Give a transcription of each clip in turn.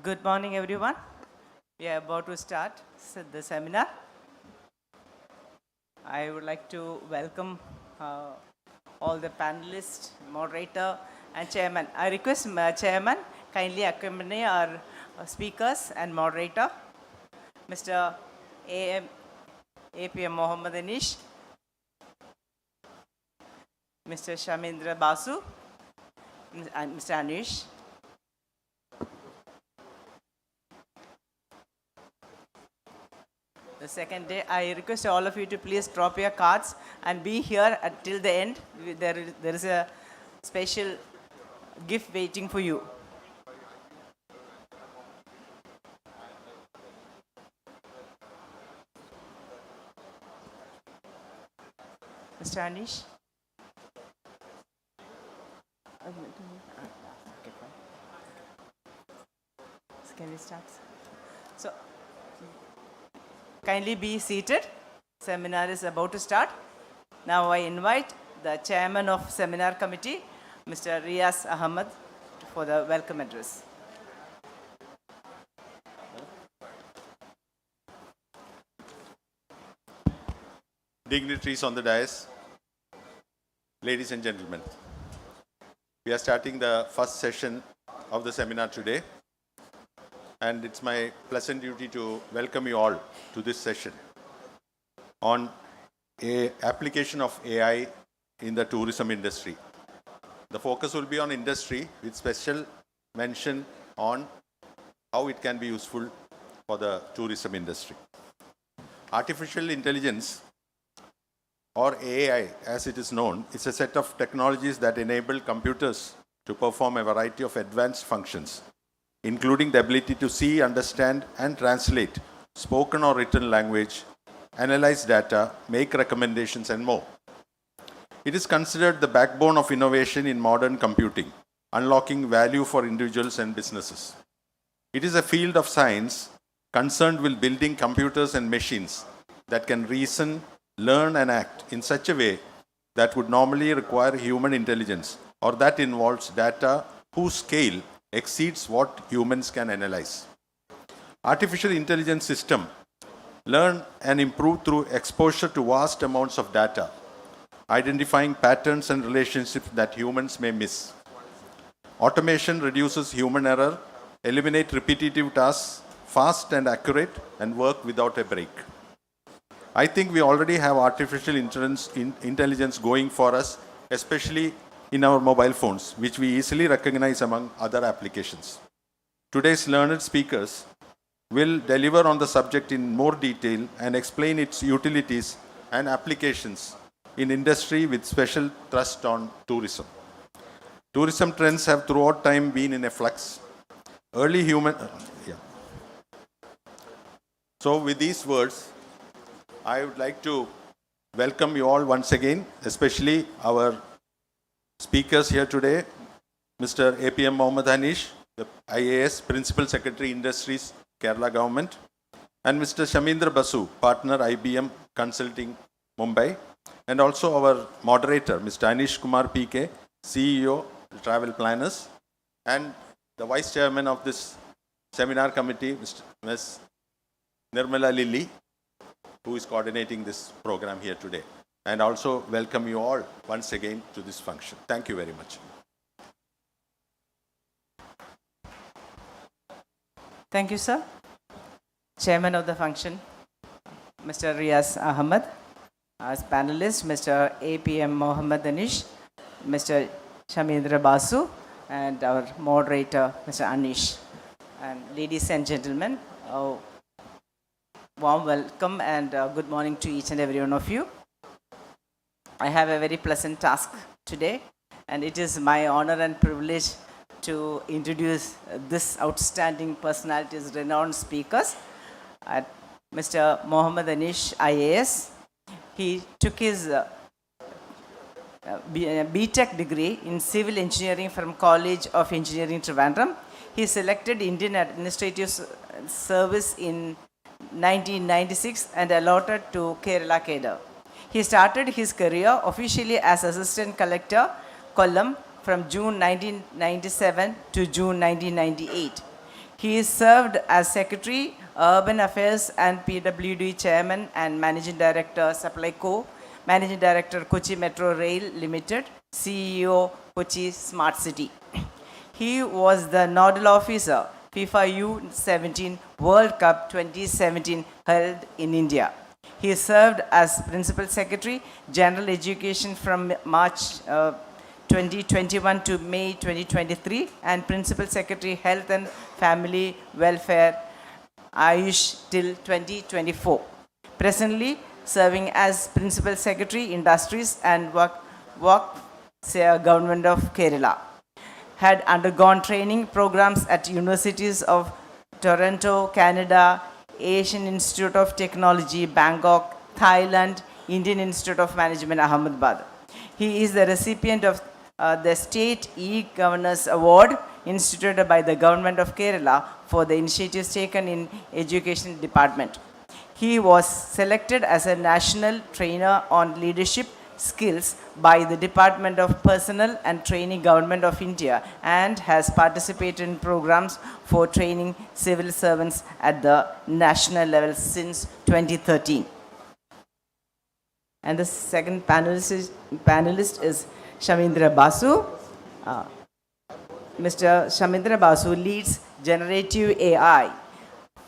Good morning, everyone. We are about to start the seminar. I would like to welcome all the panelists, moderator, and chairman. I request chairman kindly accompany our speakers and moderator, Mr. APM Mohammed Anish, Mr. Shamindra Basu, and Mr. Anish. The second day, I request all of you to please drop your cards and be here until the end. There is a special gift waiting for you. Mr. Anish? Okay, fine. So can we start? So, kindly be seated. Seminar is about to start. Now I invite the chairman of seminar committee, Mr. Riaz Ahmed, for the welcome address. Dignitaries on the dais, ladies and gentlemen, we are starting the first session of the seminar today, and it's my pleasant duty to welcome you all to this session on application of AI in the tourism industry. The focus will be on industry with special mention on how it can be useful for the tourism industry. Artificial intelligence, or AI as it is known, is a set of technologies that enable computers to perform a variety of advanced functions, including the ability to see, understand, and translate spoken or written language, analyze data, make recommendations, and more. It is considered the backbone of innovation in modern computing, unlocking value for individuals and businesses. It is a field of science concerned with building computers and machines that can reason, learn, and act in such a way that would normally require human intelligence, or that involves data whose scale exceeds what humans can analyze. Artificial intelligence systems learn and improve through exposure to vast amounts of data, identifying patterns and relationships that humans may miss. Automation reduces human error, eliminate repetitive tasks, fast and accurate, and work without a break. I think we already have artificial intelligence going for us, especially in our mobile phones, which we easily recognize among other applications. Today's learned speakers will deliver on the subject in more detail and explain its utilities and applications in industry with special thrust on tourism. Tourism trends have throughout time been in a flux. So with these words, I would like to welcome you all once again, especially our speakers here today, Mr. APM Mohammed Anish, the IAS Principal Secretary Industries, Kerala Government, and Mr. Shamindra Basu, Partner IBM Consulting, Mumbai, and also our moderator, Mr. Anish Kumar PK, CEO, Travel Planners, and the Vice Chairman of this seminar committee, Ms. Nirmala Lilly, who is coordinating this program here today. And also welcome you all once again to this function. Thank you very much. Thank you, sir. Chairman of the function, Mr. Riaz Ahmed. As panelists, Mr. APM Mohammed Anish, Mr. Shamindra Basu, and our moderator, Mr. Anish. And ladies and gentlemen, warm welcome and good morning to each and every one of you. I have a very pleasant task today, and it is my honor and privilege to introduce this outstanding personalities, renowned speakers. Mr. Mohammed Anish, IAS. He took his BTech degree in civil engineering from College of Engineering, Trivandrum. He selected Indian Administrative Service in 1996 and allotted to Kerala cadre. He started his career officially as Assistant Collector, Kollam, from June 1997 to June 1998. He served as Secretary, Urban Affairs and PWD Chairman and Managing Director, Supplyco, Managing Director, Kochi Metro Rail Limited, CEO, Kochi Smart City. He was the nodal officer, FIFA U17 World Cup 2017 held in India. He served as Principal Secretary, General Education from March 2021 to May 2023 and Principal Secretary Health and Family Welfare Ayush till 2024. Presently serving as Principal Secretary Industries and Work Government of Kerala. Had undergone training programs at universities of Toronto, Canada, Asian Institute of Technology, Bangkok, Thailand, Indian Institute of Management, Ahmedabad. He is the recipient of the State E-Governors Award instituted by the Government of Kerala for the initiatives taken in Education Department. He was selected as a national trainer on leadership skills by the Department of Personnel and Training Government of India and has participated in programs for training civil servants at the national level since 2013. And the second panelist is Shamindra Basu. Mr. Shamindra Basu leads generative AI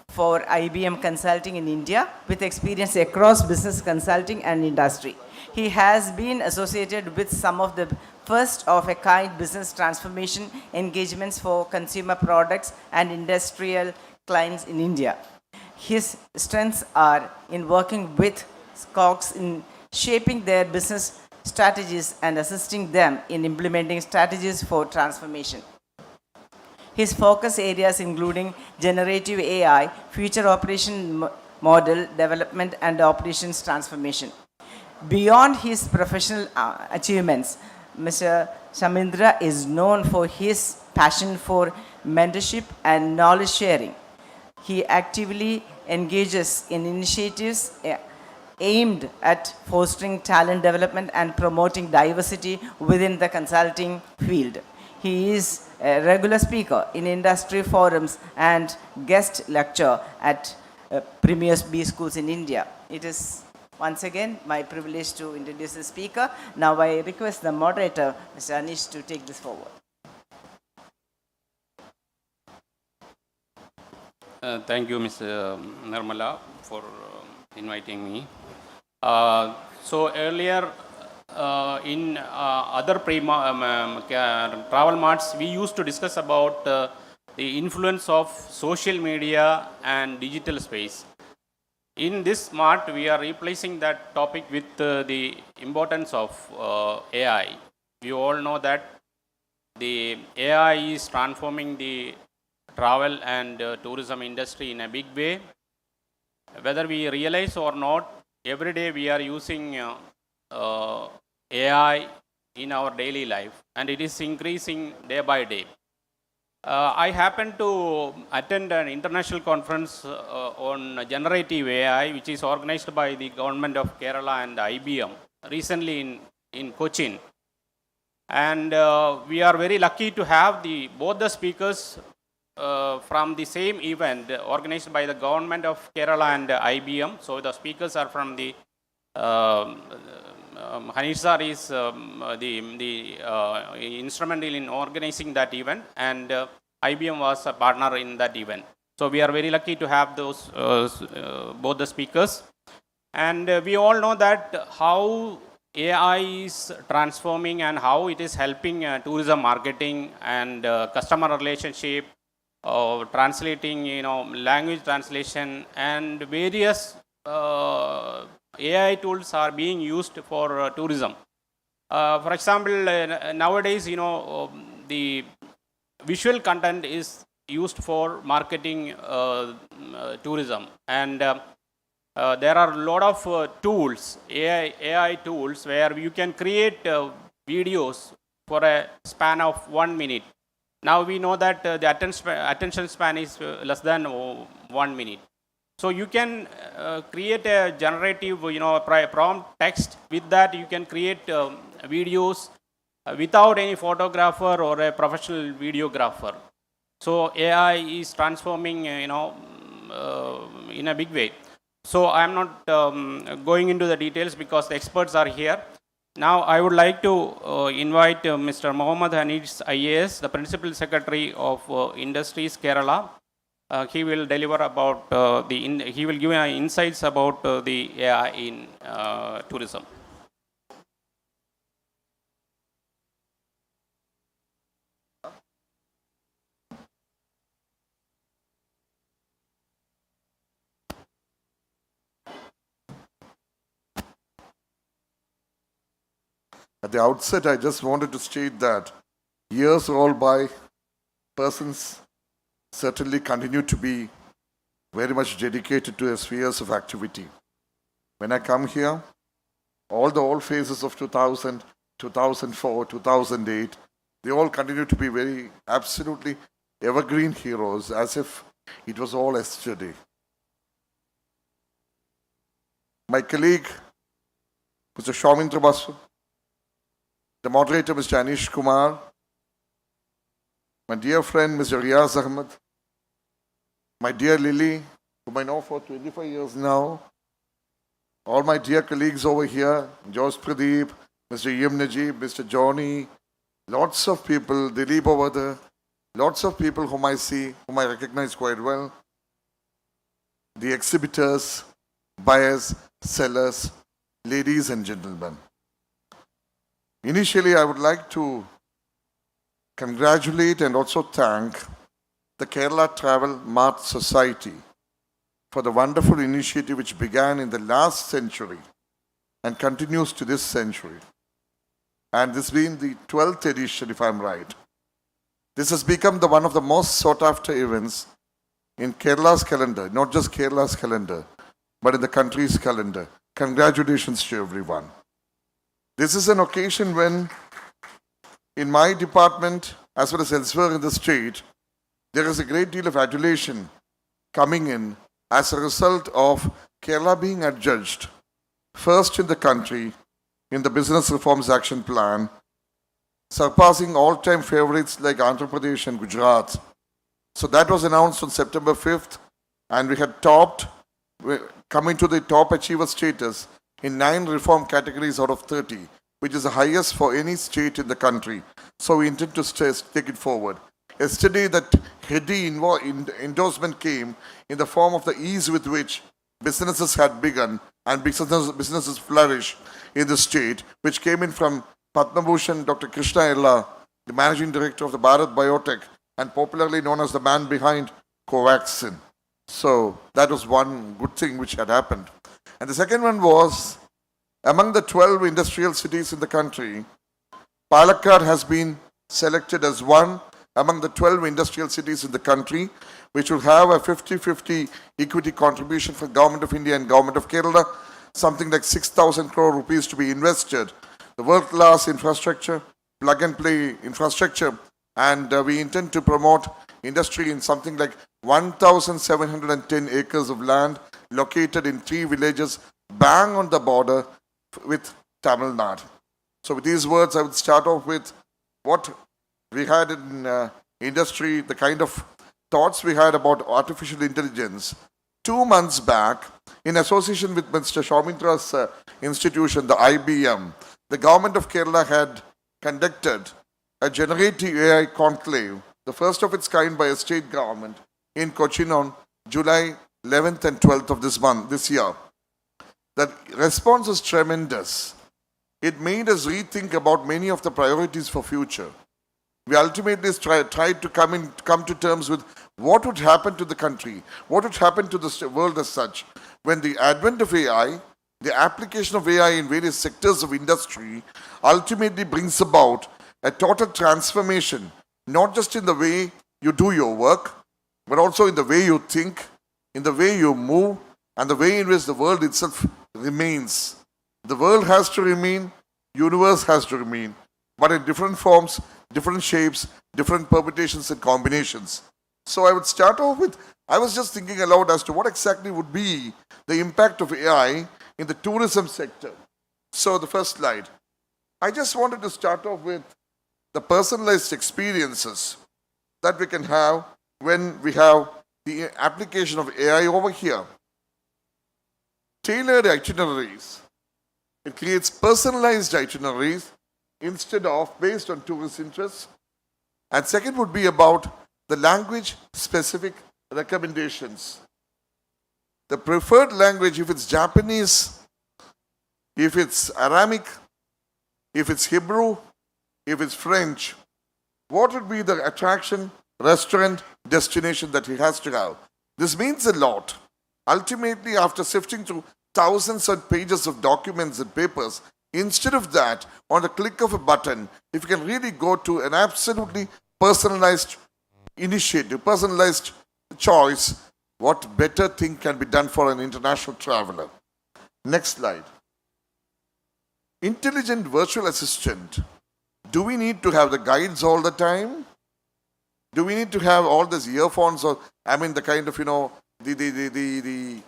for IBM Consulting in India with experience across business consulting and industry. He has been associated with some of the first of a kind business transformation engagements for consumer products and industrial clients in India. His strengths are in working with COGS in shaping their business strategies and assisting them in implementing strategies for transformation. His focus areas including generative AI, future operation model development and operations transformation. Beyond his professional achievements, Mr. Shamindra is known for his passion for mentorship and knowledge sharing. He actively engages in initiatives aimed at fostering talent development and promoting diversity within the consulting field. He is a regular speaker in industry forums and guest lecturer at premier B schools in India. It is once again my privilege to introduce the speaker. Now I request the moderator, Mr. Anish, to take this forward. Thank you, Mr. Nirmala, for inviting me. So earlier in other travel marts, we used to discuss about the influence of social media and digital space. In this mart, we are replacing that topic with the importance of AI. We all know that the AI is transforming the travel and tourism industry in a big way. Whether we realize or not, every day we are using AI in our daily life, and it is increasing day by day. I happened to attend an international conference on generative AI, which is organized by the government of Kerala and IBM recently in Cochin. And we are very lucky to have both the speakers from the same event organized by the government of Kerala and IBM. So the speakers are from the Hanish sir is the instrumental in organizing that event, and IBM was a partner in that event. So we are very lucky to have those both the speakers. And we all know that how AI is transforming and how it is helping tourism marketing and customer relationship, translating, language translation, and various AI tools are being used for tourism. For example, nowadays, the visual content is used for marketing tourism, and there are a lot of tools, AI tools, where you can create videos for a span of 1 minute. Now we know that the attention span is less than 1 minute. So you can create a generative, prompt text. With that, you can create videos without any photographer or a professional videographer. So AI is transforming, in a big way. So I'm not going into the details because the experts are here. Now I would like to invite Mr. Mohammad Hanis IAS, the Principal Secretary of Industries Kerala. He will deliver about he will give insights about the AI in tourism. At the outset, I just wanted to state that years roll by, persons certainly continue to be very much dedicated to their spheres of activity. When I come here, all the old phases of 2000, 2004, 2008, they all continue to be very absolutely evergreen heroes, as if it was all yesterday. My colleague, Mr. Shaumindra Basu, the moderator, Mr. Anish Kumar, my dear friend, Mr. Riaz Ahmed, my dear Lily, whom I know for 25 years now, all my dear colleagues over here, Jose Pradeep, Mr. Yim Najib, Mr. Johnny, lots of people, Dilip over there, lots of people whom I see, whom I recognize quite well, the exhibitors, buyers, sellers, ladies and gentlemen. Initially, I would like to congratulate and also thank the Kerala Travel Mart Society for the wonderful initiative which began in the last century and continues to this century. And this being the 12th edition, if I'm right. This has become one of the most sought after events in Kerala's calendar, not just Kerala's calendar, but in the country's calendar. Congratulations to everyone. This is an occasion when, in my department, as well as elsewhere in the state, there is a great deal of adulation coming in as a result of Kerala being adjudged first in the country in the Business Reforms Action Plan, surpassing all-time favorites like Andhra Pradesh and Gujarat. So that was announced on September 5th, and we had coming to the top achiever status in 9 reform categories out of 30, which is the highest for any state in the country. So we intend to take it forward. Yesterday, that heady endorsement came in the form of the ease with which businesses had begun and businesses flourish in the state, which came in from Padma Bhushan Dr. Krishna Ella, the Managing Director of the Bharat Biotech, and popularly known as the man behind Covaxin. So that was one good thing which had happened. And the second one was, among the 12 industrial cities in the country, Palakkad has been selected as one among the 12 industrial cities in the country, which will have a 50-50 equity contribution for Government of India and Government of Kerala, something like 6,000 crore rupees to be invested. The world-class infrastructure, plug-and-play infrastructure, and we intend to promote industry in something like 1,710 acres of land located in 3 villages bang on the border with Tamil Nadu. So with these words, I would start off with what we had in industry, the kind of thoughts we had about artificial intelligence. 2 months back, in association with Mr. Shaumindra's institution, the IBM, the government of Kerala had conducted a generative AI conclave, the first of its kind by a state government, in Cochin on July 11th and 12th of this year. The response was tremendous. It made us rethink about many of the priorities for future. We ultimately tried to come to terms with what would happen to the country, what would happen to the world as such, when the advent of AI, the application of AI in various sectors of industry, ultimately brings about a total transformation, not just in the way you do your work, but also in the way you think, in the way you move, and the way in which the world itself remains. The world has to remain, universe has to remain, but in different forms, different shapes, different permutations and combinations. So I would start off with, I was just thinking aloud as to what exactly would be the impact of AI in the tourism sector. So the first slide. I just wanted to start off with the personalized experiences. that we can have when we have the application of AI over here. Tailored itineraries. It creates personalized itineraries instead of based on tourist interests. And second would be about the language specific recommendations. The preferred language, if it's Japanese, if it's Aramaic, if it's Hebrew, if it's French, what would be the attraction, restaurant, destination that he has to have? This means a lot. Ultimately, after sifting through thousands of pages of documents and papers, instead of that, on the click of a button, if you can really go to an absolutely personalized initiative, personalized choice, what better thing can be done for an international traveler? Next slide. Intelligent virtual assistant. Do we need to have the guides all the time? Do we need to have all these earphones or, the kind of, the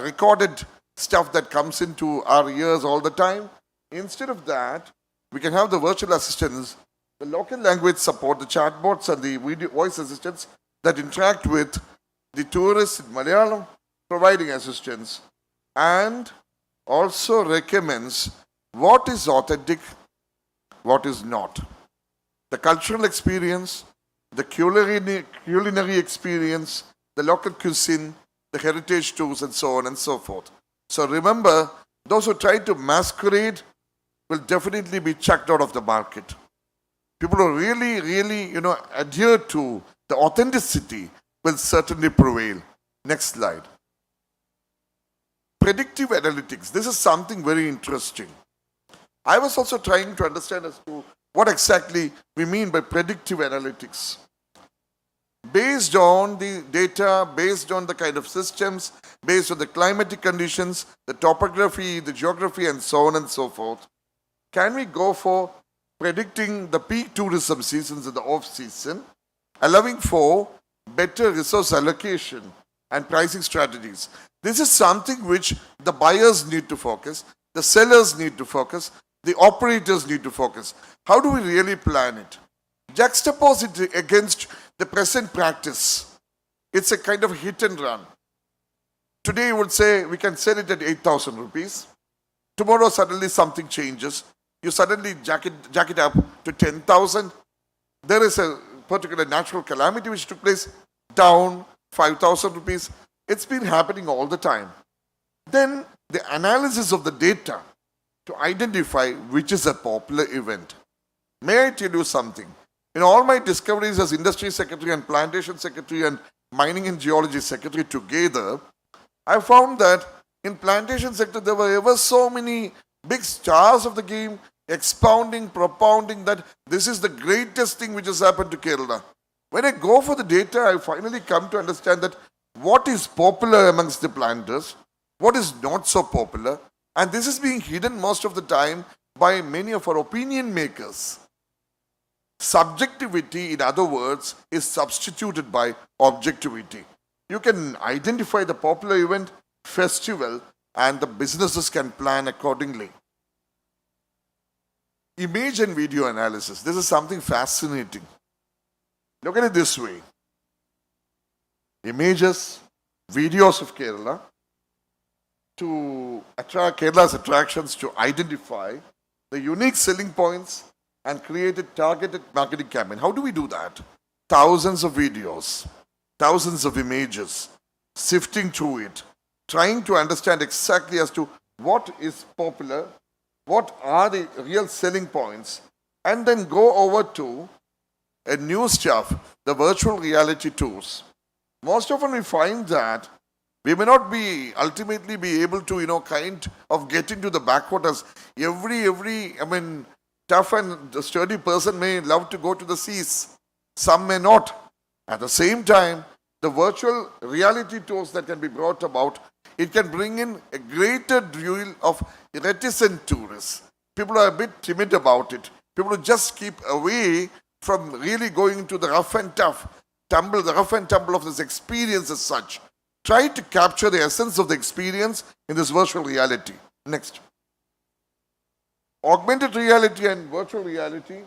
recorded stuff that comes into our ears all the time? Instead of that, we can have the virtual assistants, the local language support, the chatbots and the video voice assistants that interact with the tourists in Malayalam, providing assistance, and also recommends what is authentic, what is not. The cultural experience, the culinary experience, the local cuisine, the heritage tours, and so on and so forth. So remember, those who try to masquerade will definitely be chucked out of the market. People who really, adhere to the authenticity will certainly prevail. Next slide. Predictive analytics. This is something very interesting. I was also trying to understand as to what exactly we mean by predictive analytics. Based on the data, based on the kind of systems, based on the climatic conditions, the topography, the geography, and so on and so forth, can we go for predicting the peak tourism seasons and the off-season, allowing for better resource allocation and pricing strategies? This is something which the buyers need to focus, the sellers need to focus, the operators need to focus. How do we really plan it? Juxtapose it against the present practice. It's a kind of hit and run. Today you would say we can sell it at 8,000 rupees. Tomorrow suddenly something changes. You suddenly jack it up to 10,000. There is a particular natural calamity which took place, down 5,000 rupees. It's been happening all the time. Then the analysis of the data to identify which is a popular event. May I tell you something? In all my discoveries as industry secretary and plantation secretary and mining and geology secretary together, I found that in plantation sector there were ever so many big stars of the game expounding, propounding that this is the greatest thing which has happened to Kerala. When I go for the data, I finally come to understand that what is popular amongst the planters, what is not so popular, and this is being hidden most of the time by many of our opinion makers. Subjectivity, in other words, is substituted by objectivity. You can identify the popular event, festival, and the businesses can plan accordingly. Image and video analysis. This is something fascinating. Look at it this way. Images, videos of Kerala to attract Kerala's attractions, to identify the unique selling points and create a targeted marketing campaign. How do we do that? Thousands of videos, thousands of images, sifting through it, trying to understand exactly as to what is popular, what are the real selling points, and then go over to a new stuff, the virtual reality tours. Most often we find that we may not ultimately be able to, kind of get into the backwaters. Every tough and sturdy person may love to go to the seas. Some may not. At the same time, the virtual reality tours that can be brought about, it can bring in a greater deal of reticent tourists. People are a bit timid about it. People just keep away from really going into the rough and tumble of this experience as such. Try to capture the essence of the experience in this virtual reality. Next. Augmented reality and virtual reality,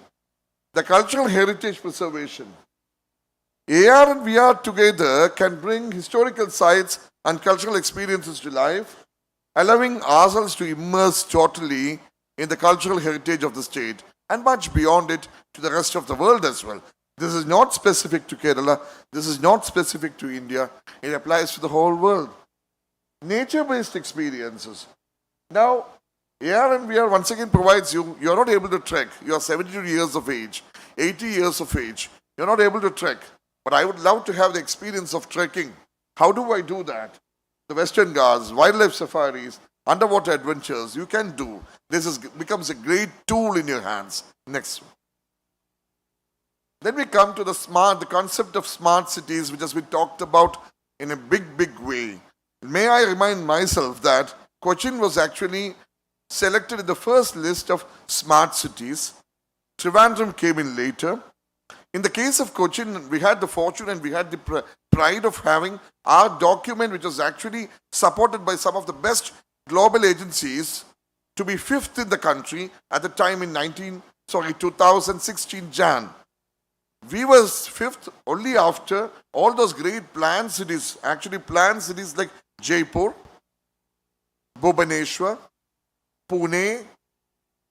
the cultural heritage preservation. AR and VR together can bring historical sites and cultural experiences to life, allowing ourselves to immerse totally in the cultural heritage of the state and much beyond it to the rest of the world as well. This is not specific to Kerala, this is not specific to India, it applies to the whole world. Nature-based experiences. Now, AR and VR once again provides you're not able to trek, you're 72 years of age, 80 years of age, you're not able to trek, but I would love to have the experience of trekking. How do I do that? The Western Ghats, wildlife safaris, underwater adventures, you can do. Becomes a great tool in your hands. Next one. Then we come to the concept of smart cities, which has been talked about in a big way. May I remind myself that Cochin was actually selected in the first list of smart cities. Trivandrum came in later. In the case of Cochin, we had the fortune and we had the pride of having our document, which was actually supported by some of the best global agencies, to be fifth in the country at the time in 2016 Jan. We were fifth only after all those great planned cities, actually planned cities like Jaipur, Bhubaneswar, Pune,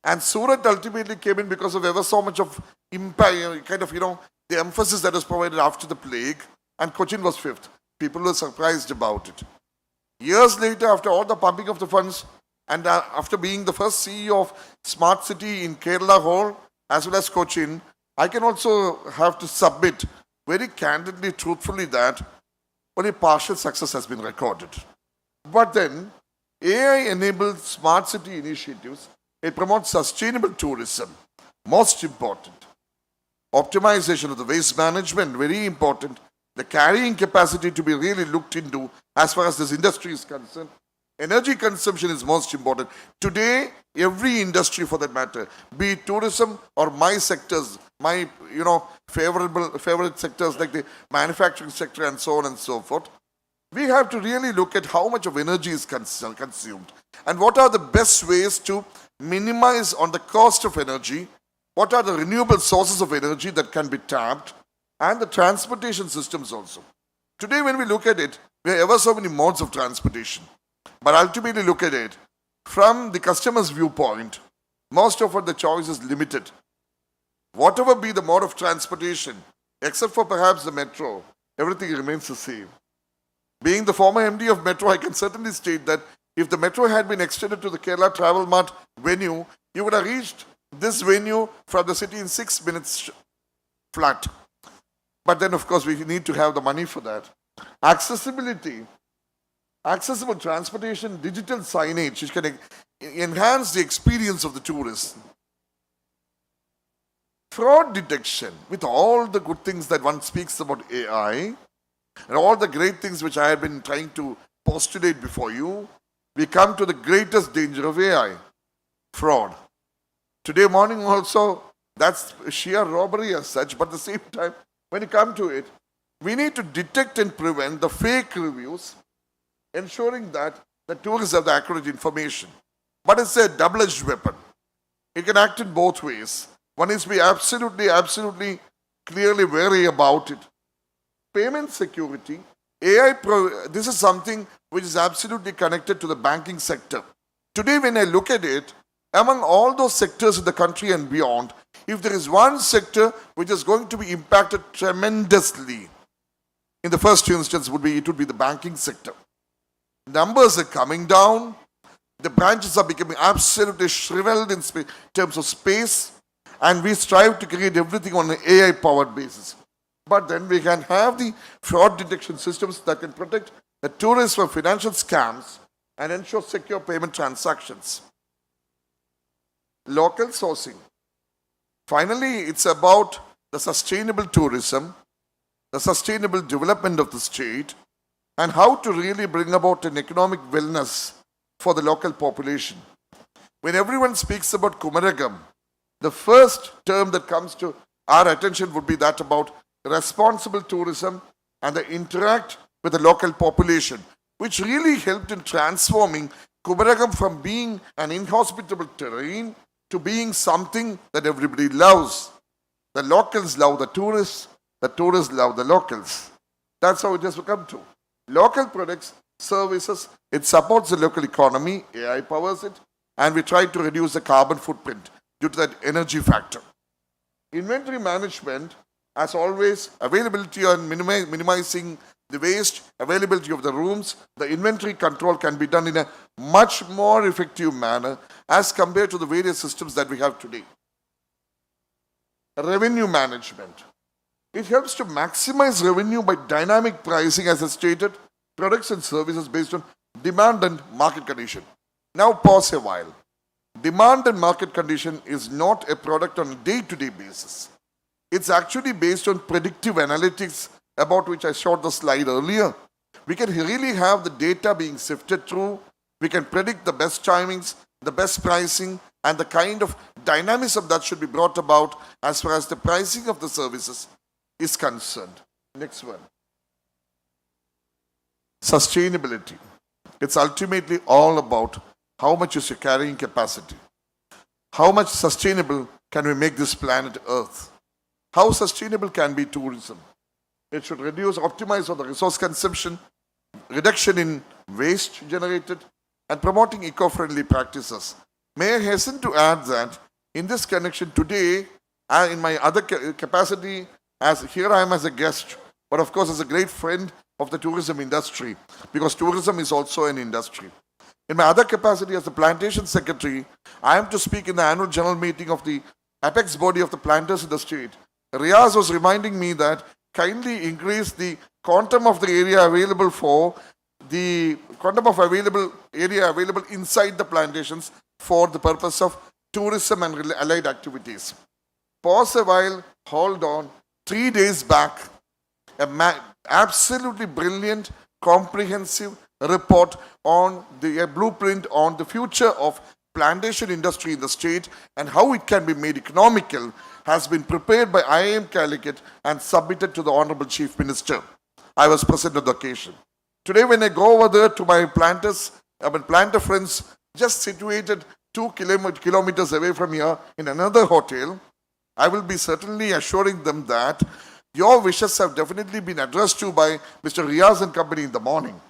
and Surat ultimately came in because of ever so much of impact, the emphasis that was provided after the plague, and Cochin was fifth. People were surprised about it. Years later, after all the pumping of the funds, and after being the first CEO of Smart City in Kerala whole, as well as Cochin, I can also have to submit very candidly, truthfully, that only partial success has been recorded. But then, AI-enabled smart city initiatives, it promotes sustainable tourism, most important. Optimization of the waste management, very important. The carrying capacity to be really looked into as far as this industry is concerned. Energy consumption is most important. Today, every industry for that matter, be it tourism or my sectors, my favorite sectors like the manufacturing sector and so on and so forth, we have to really look at how much of energy is consumed and what are the best ways to minimize on the cost of energy, what are the renewable sources of energy that can be tapped, and the transportation systems also. Today when we look at it, we have ever so many modes of transportation. But ultimately look at it, from the customer's viewpoint, most of the choice is limited. Whatever be the mode of transportation, except for perhaps the metro, everything remains the same. Being the former MD of Metro, I can certainly state that if the Metro had been extended to the Kerala Travel Mart venue, you would have reached this venue from the city in 6 minutes flat. But then, of course, we need to have the money for that. Accessibility. Accessible transportation, digital signage, which can enhance the experience of the tourist. Fraud detection, with all the good things that one speaks about AI, and all the great things which I have been trying to postulate before you, we come to the greatest danger of AI, fraud. Today morning also, that's sheer robbery as such, but at the same time, when you come to it, we need to detect and prevent the fake reviews, ensuring that the tourists have the accurate information. But it's a double-edged weapon. It can act in both ways. One is to be absolutely clearly wary about it. Payment security, this is something which is absolutely connected to the banking sector. Today when I look at it, among all those sectors in the country and beyond, if there is one sector which is going to be impacted tremendously, in the first instance it would be the banking sector. Numbers are coming down, the branches are becoming absolutely shriveled in terms of space, and we strive to create everything on an AI-powered basis. But then we can have the fraud detection systems that can protect the tourists from financial scams and ensure secure payment transactions. Local sourcing. Finally, it's about the sustainable tourism, the sustainable development of the state, and how to really bring about an economic wellness for the local population. When everyone speaks about Kumaragam, the first term that comes to our attention would be that about responsible tourism and the interact with the local population, which really helped in transforming Kumaragam from being an inhospitable terrain to being something that everybody loves. The locals love the tourists The tourists love the locals. That's how it has come to. Local products, services, it supports the local economy, AI powers it, and we try to reduce the carbon footprint due to that energy factor. Inventory management, as always, availability and minimizing the waste, availability of the rooms, the inventory control can be done in a much more effective manner as compared to the various systems that we have today. Revenue management. It helps to maximize revenue by dynamic pricing, as I stated, products and services based on demand and market condition. Now pause a while. Demand and market condition is not a product on a day-to-day basis. It's actually based on predictive analytics, about which I showed the slide earlier. We can really have the data being sifted through. We can predict the best timings, the best pricing, and the kind of dynamism that should be brought about as far as the pricing of the services is concerned. Next one. Sustainability. It's ultimately all about how much is your carrying capacity. How much sustainable can we make this planet Earth? How sustainable can be tourism? It should reduce, optimize on the resource consumption, reduction in waste generated, and promoting eco-friendly practices. May I hasten to add that in this connection today, in my other capacity, as here I am as a guest, but of course as a great friend of the tourism industry, because tourism is also an industry. In my other capacity as the plantation secretary, I am to speak in the annual general meeting of the apex body of the planters in the state. Riaz was reminding me that kindly increase the quantum of the area available for the quantum of area available inside the plantations for the purpose of tourism and allied activities. Pause a while, hold on. 3 days back, absolutely brilliant, comprehensive report on the blueprint on the future of plantation industry in the state and how it can be made economical has been prepared by IIM Calicut and submitted to the Honorable Chief Minister. I was present on the occasion. Today when I go over there to my planter friends just situated 2 kilometers away from here in another hotel, I will be certainly assuring them that your wishes have definitely been addressed to by Mr. Riaz and company in the morning.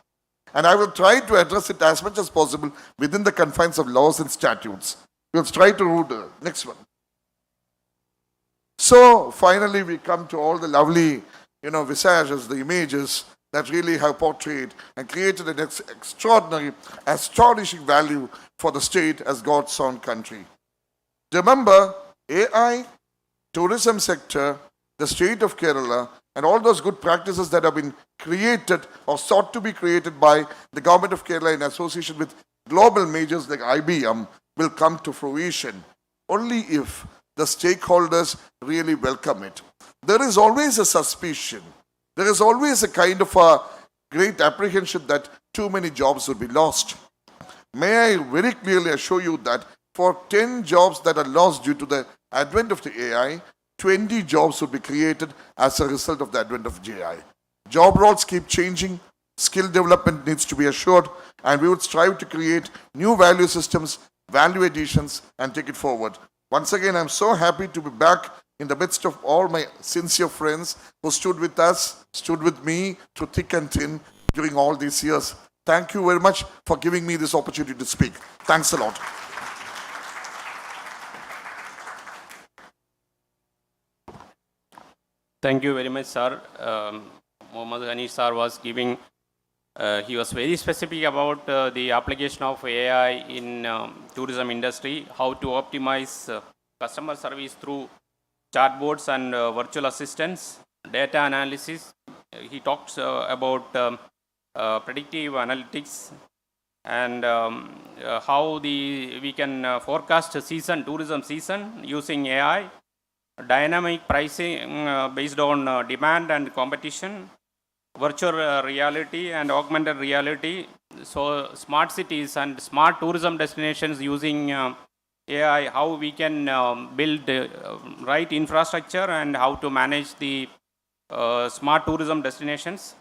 And I will try to address it as much as possible within the confines of laws and statutes. We'll try to root the next one. So finally we come to all the lovely, visages, the images that really have portrayed and created an extraordinary, astonishing value for the state as God's own country. Remember, AI, tourism sector, the state of Kerala, and all those good practices that have been created or sought to be created by the government of Kerala in association with global majors like IBM will come to fruition only if the stakeholders really welcome it. There is always a suspicion. There is always a kind of a great apprehension that too many jobs will be lost. May I very clearly assure you that for 10 jobs that are lost due to the advent of the AI, 20 jobs will be created as a result of the advent of AI. Job roles keep changing, skill development needs to be assured, and we would strive to create new value systems, value additions, and take it forward. Once again, I'm so happy to be back in the midst of all my sincere friends who stood with us, stood with me through thick and thin during all these years. Thank you very much for giving me this opportunity to speak. Thanks a lot. Thank you very much, sir. Mohammad Ghani sir was giving, he was very specific about the application of AI in tourism industry, how to optimize customer service through chatbots and virtual assistants, data analysis. He talks about predictive analytics and how we can forecast a tourism season using AI. Dynamic pricing based on demand and competition, virtual reality and augmented reality. So smart cities and smart tourism destinations using AI, how we can build right infrastructure and how to manage the smart tourism destinations.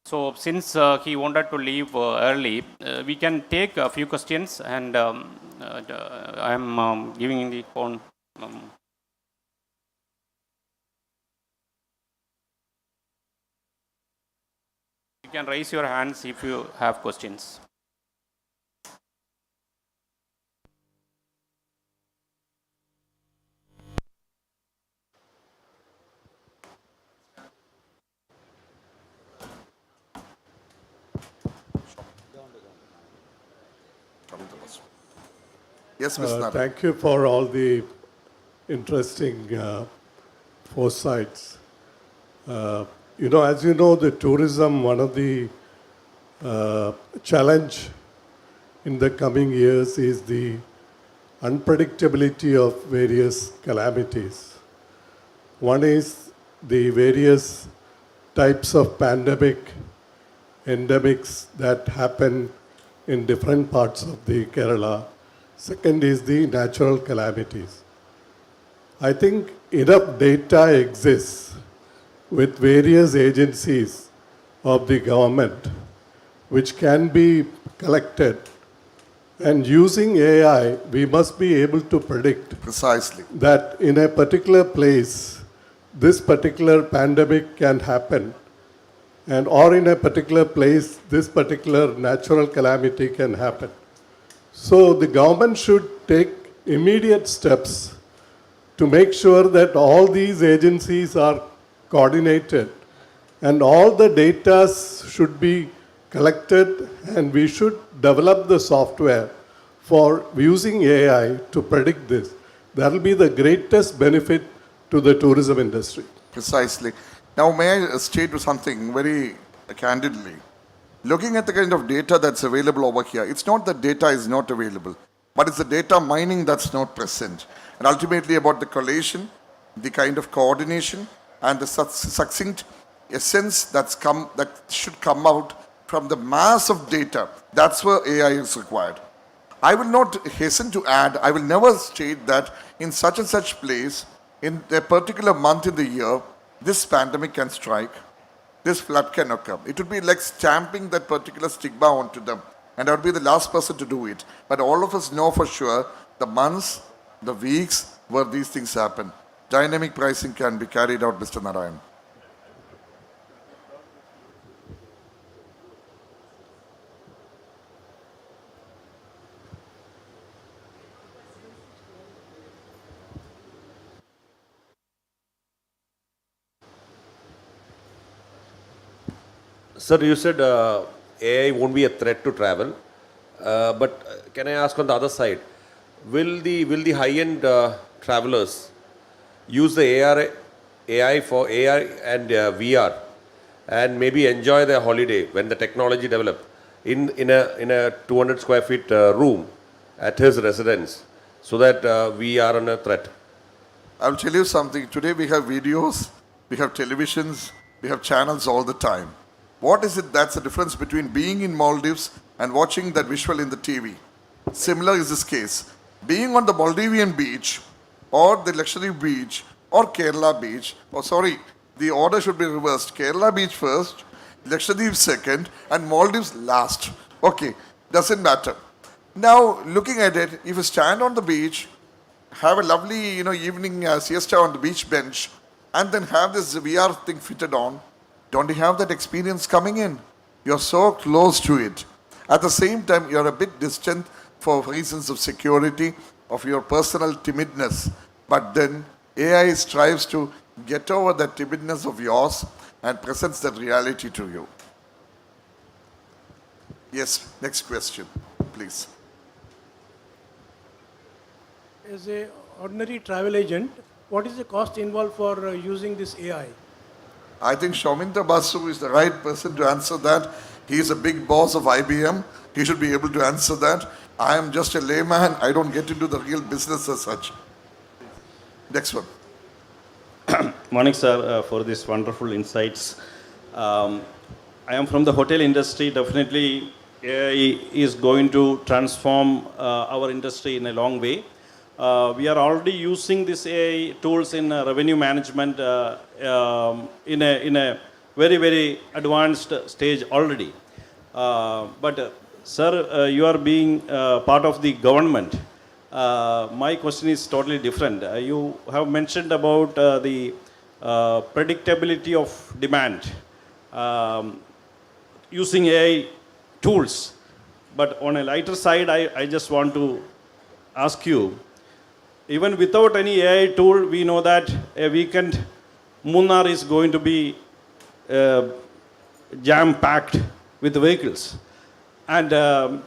So since he wanted to leave early, we can take a few questions, and I am giving the phone. You can raise your hands if you have questions. Yes, Ms. Nara. Thank you for all the interesting foresights. As you know, the tourism, one of the challenge in the coming years is the unpredictability of various calamities. One is the various types of pandemic endemics that happen in different parts of the Kerala. Second is the natural calamities. I think enough data exists with various agencies of the government which can be collected, and using AI we must be able to predict Precisely. that in a particular place this particular pandemic can happen, and or in a particular place this particular natural calamity can happen. So the government should take immediate steps to make sure that all these agencies are coordinated and all the data should be collected, and we should develop the software for using AI to predict this. That will be the greatest benefit to the tourism industry. Precisely. Now, may I state something very candidly? Looking at the kind of data that's available over here, it's not that data is not available, but it's the data mining that's not present. And ultimately about the collation, the kind of coordination, and the succinct essence that should come out from the mass of data. That's where AI is required. I will not hasten to add, I will never state that in such and such place, in a particular month in the year, this pandemic can strike, this flood can occur. It would be like stamping that particular stigma onto them. And I would be the last person to do it. But all of us know for sure the months, the weeks where these things happen. Dynamic pricing can be carried out, Mr. Narayan. Sir, you said AI won't be a threat to travel, but can I ask on the other side, will the high-end travelers use the AI for AR and VR, and maybe enjoy their holiday when the technology develop in a 200 square feet room at his residence, so that we are on a threat? I'll tell you something. Today we have videos, we have televisions, we have channels all the time. What is it that's the difference between being in Maldives and watching that visual in the TV? Similar is this case. Being on the Maldivian beach or the Lakshadweep beach or Kerala beach, the order should be reversed. Kerala beach first, Lakshadweep second, and Maldives last. Okay, doesn't matter. Now, looking at it, if you stand on the beach, have a lovely, evening siesta on the beach bench, and then have this VR thing fitted on, don't you have that experience coming in? You're so close to it. At the same time, you're a bit distant for reasons of security, of your personal timidness. But then AI strives to get over that timidness of yours and presents that reality to you. Yes, next question, please. As a ordinary travel agent, what is the cost involved for using this AI? I think Shauminta Basu is the right person to answer that. He is a big boss of IBM. He should be able to answer that. I am just a layman. I don't get into the real business as such. Next one. Morning, sir, for these wonderful insights. I am from the hotel industry. Definitely, AI is going to transform our industry in a long way. We are already using these AI tools in revenue management in a very, very advanced stage already. But sir, you are being part of the government. My question is totally different. You have mentioned about the predictability of demand using AI tools. But on a lighter side, I just want to ask you, even without any AI tool, we know that a weekend Munnar is going to be jam-packed with vehicles. And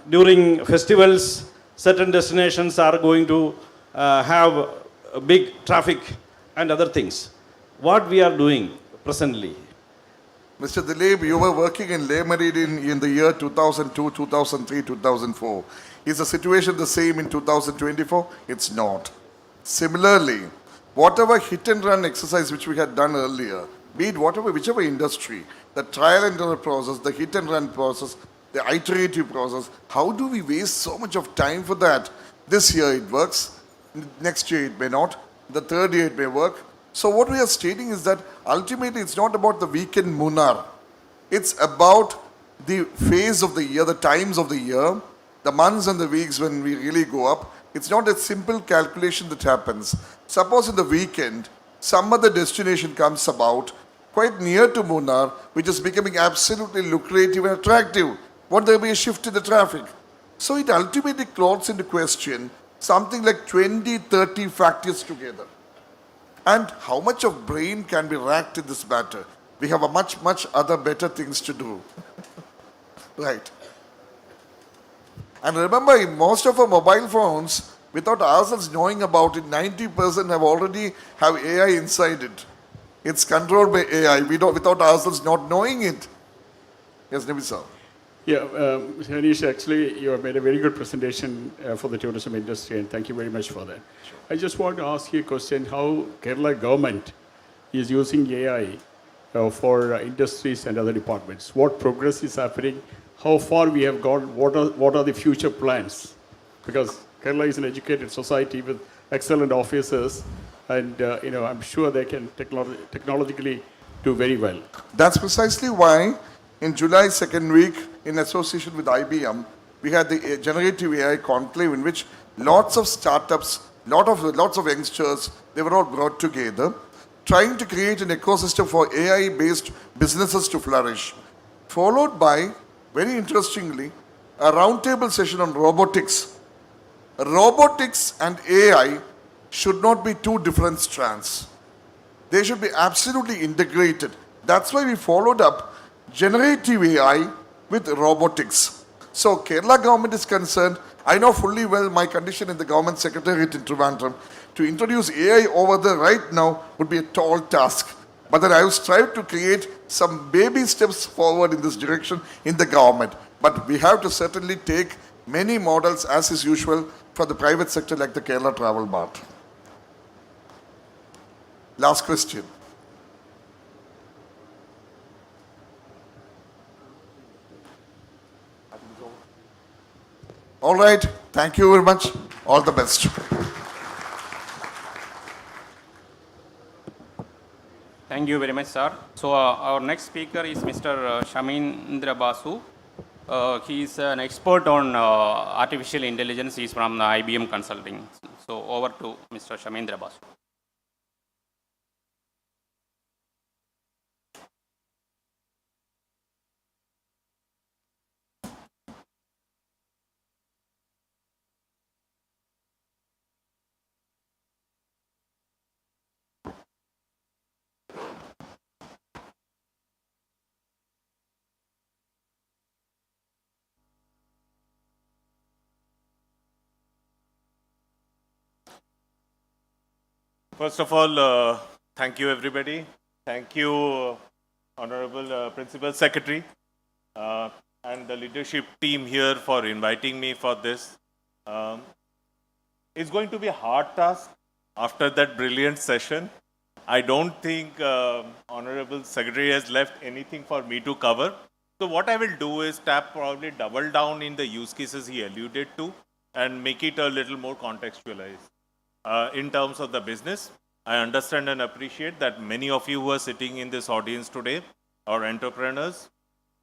during festivals, certain destinations are going to have a big traffic and other things. What we are doing presently? Mr. Dilip, you were working in Le Meridian in the year 2002, 2003, 2004. Is the situation the same in 2024? It's not. Similarly, whatever hit and run exercise which we had done earlier, be it whichever industry, the trial and error process, the hit and run process, the iterative process, how do we waste so much of time for that? This year it works, next year it may not, the third year it may work. So what we are stating is that ultimately it's not about the weekend Munnar. It's about the phase of the year, the times of the year, the months and the weeks when we really go up. It's not a simple calculation that happens. Suppose in the weekend, some other destination comes about quite near to Munnar, which is becoming absolutely lucrative and attractive. Won't there be a shift in the traffic? So it ultimately calls into question something like 20, 30 factors together. And how much of brain can be racked in this matter? We have a much other better things to do. Right. And remember, in most of our mobile phones, without ourselves knowing about it, 90% have already have AI inside it. It's controlled by AI. We don't, without ourselves not knowing it. Yes, Nabi sir. Yeah, Hanish, actually, you have made a very good presentation for the tourism industry, and thank you very much for that. Sure. I just want to ask you a question, how Kerala government is using AI for industries and other departments. What progress is happening? How far we have gone? What are the future plans? Because Kerala is an educated society with excellent officers, and I'm sure they can technologically do very well. That's precisely why in July second week, in association with IBM, we had the generative AI conclave in which lots of startups, lots of youngsters, they were all brought together, trying to create an ecosystem for AI-based businesses to flourish. Followed by, very interestingly, a roundtable session on robotics. Robotics and AI should not be two different strands. They should be absolutely integrated. That's why we followed up generative AI with robotics. So Kerala government is concerned, I know fully well my condition in the government secretariat in Trivandrum. To introduce AI over there right now would be a tall task. But then I will strive to create some baby steps forward in this direction in the government. But we have to certainly take many models as is usual for the private sector like the Kerala Travel Mart. Last question. All right. Thank you very much. All the best. Thank you very much, sir. So our next speaker is Mr. Shamindra Basu. He is an expert on artificial intelligence. He is from the IBM Consulting. So over to Mr. Shamindra Basu. First of all, thank you everybody. Thank you, Honorable Principal Secretary and the leadership team here for inviting me for this. It's going to be a hard task after that brilliant session. I don't think Honorable Secretary has left anything for me to cover. So what I will do is probably double down in the use cases he alluded to and make it a little more contextualized. In terms of the business, I understand and appreciate that many of you who are sitting in this audience today are entrepreneurs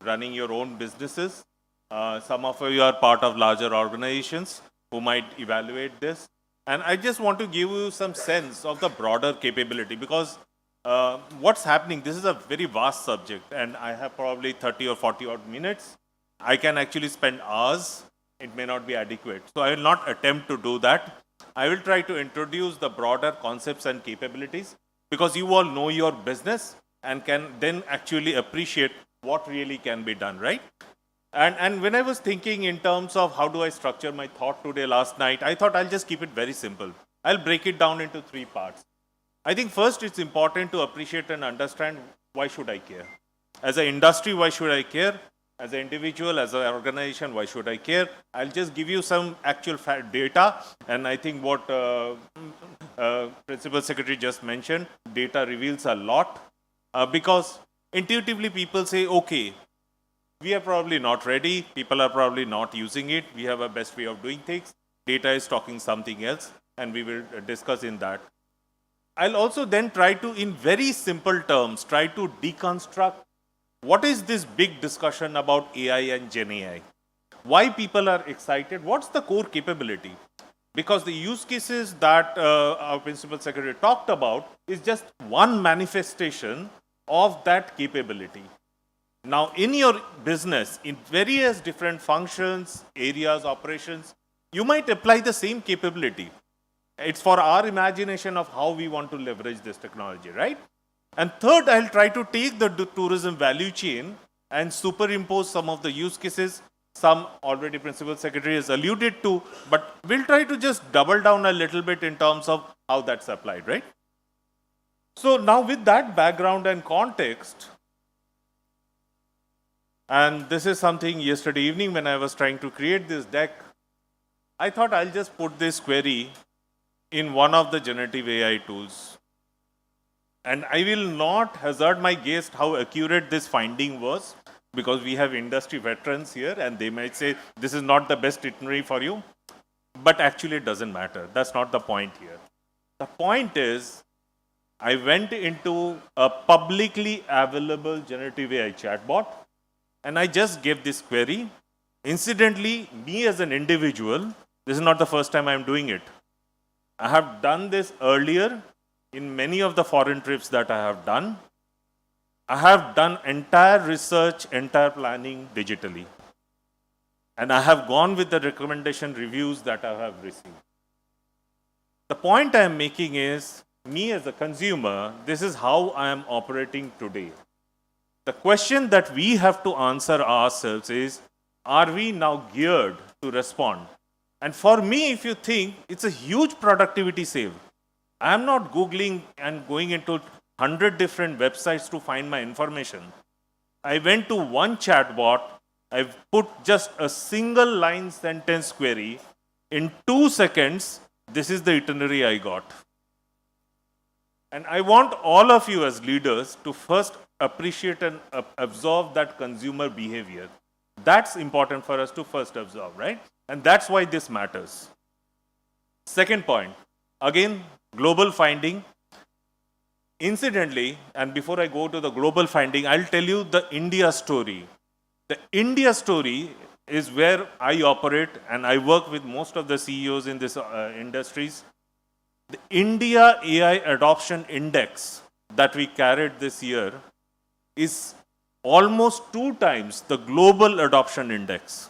running your own businesses. Some of you are part of larger organizations who might evaluate this. And I just want to give you some sense of the broader capability, because what's happening, this is a very vast subject, and I have probably 30 or 40 odd minutes. I can actually spend hours. It may not be adequate. So I will not attempt to do that. I will try to introduce the broader concepts and capabilities, because you all know your business and can then actually appreciate what really can be done, right? And when I was thinking in terms of how do I structure my thought today, last night, I thought I'll just keep it very simple. I'll break it down into three parts. I think first it's important to appreciate and understand why should I care. As an industry, why should I care? As an individual, as an organization, why should I care? I'll just give you some actual data, and I think what Principal Secretary just mentioned, data reveals a lot, because intuitively people say, okay, we are probably not ready, people are probably not using it, we have a best way of doing things, data is talking something else, and we will discuss in that. I'll also then try to, in very simple terms, try to deconstruct what is this big discussion about AI and Gen AI? Why people are excited? What's the core capability? Because the use cases that our Principal Secretary talked about is just one manifestation of that capability. Now, in your business, in various different functions, areas, operations, you might apply the same capability. It's for our imagination of how we want to leverage this technology, right? And third, I'll try to take the tourism value chain and superimpose some of the use cases. Some already Principal Secretary has alluded to, but we'll try to just double down a little bit in terms of how that's applied, right? So now with that background and context, and this is something yesterday evening when I was trying to create this deck, I thought I'll just put this query in one of the generative AI tools. And I will not hazard my guess how accurate this finding was, because we have industry veterans here and they might say this is not the best itinerary for you. But actually it doesn't matter. That's not the point here. The point is, I went into a publicly available generative AI chatbot and I just gave this query. Incidentally, me as an individual, this is not the first time I'm doing it. I have done this earlier in many of the foreign trips that I have done. I have done entire research, entire planning digitally. And I have gone with the recommendation reviews that I have received. The point I am making is, me as a consumer, this is how I am operating today. The question that we have to answer ourselves is, are we now geared to respond? And for me, if you think, it's a huge productivity save. I'm not Googling and going into 100 different websites to find my information. I went to one chatbot, I've put just a single line sentence query. In 2 seconds, this is the itinerary I got. And I want all of you as leaders to first appreciate and absorb that consumer behavior. That's important for us to first absorb, right? And that's why this matters. Second point, again, global finding. Incidentally, and before I go to the global finding, I'll tell you the India story. The India story is where I operate and I work with most of the CEOs in these industries. The India AI Adoption Index that we carried this year is almost 2 times the global adoption index.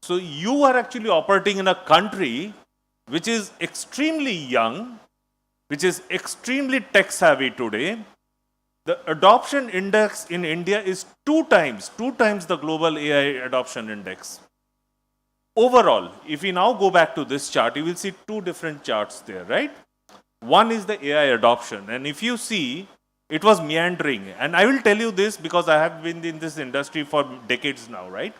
So you are actually operating in a country which is extremely young, which is extremely tech savvy today. The adoption index in India is 2 times the global AI adoption index. Overall, if we now go back to this chart, you will see 2 different charts there, right? One is the AI adoption, and if you see, it was meandering. And I will tell you this because I have been in this industry for decades now, right?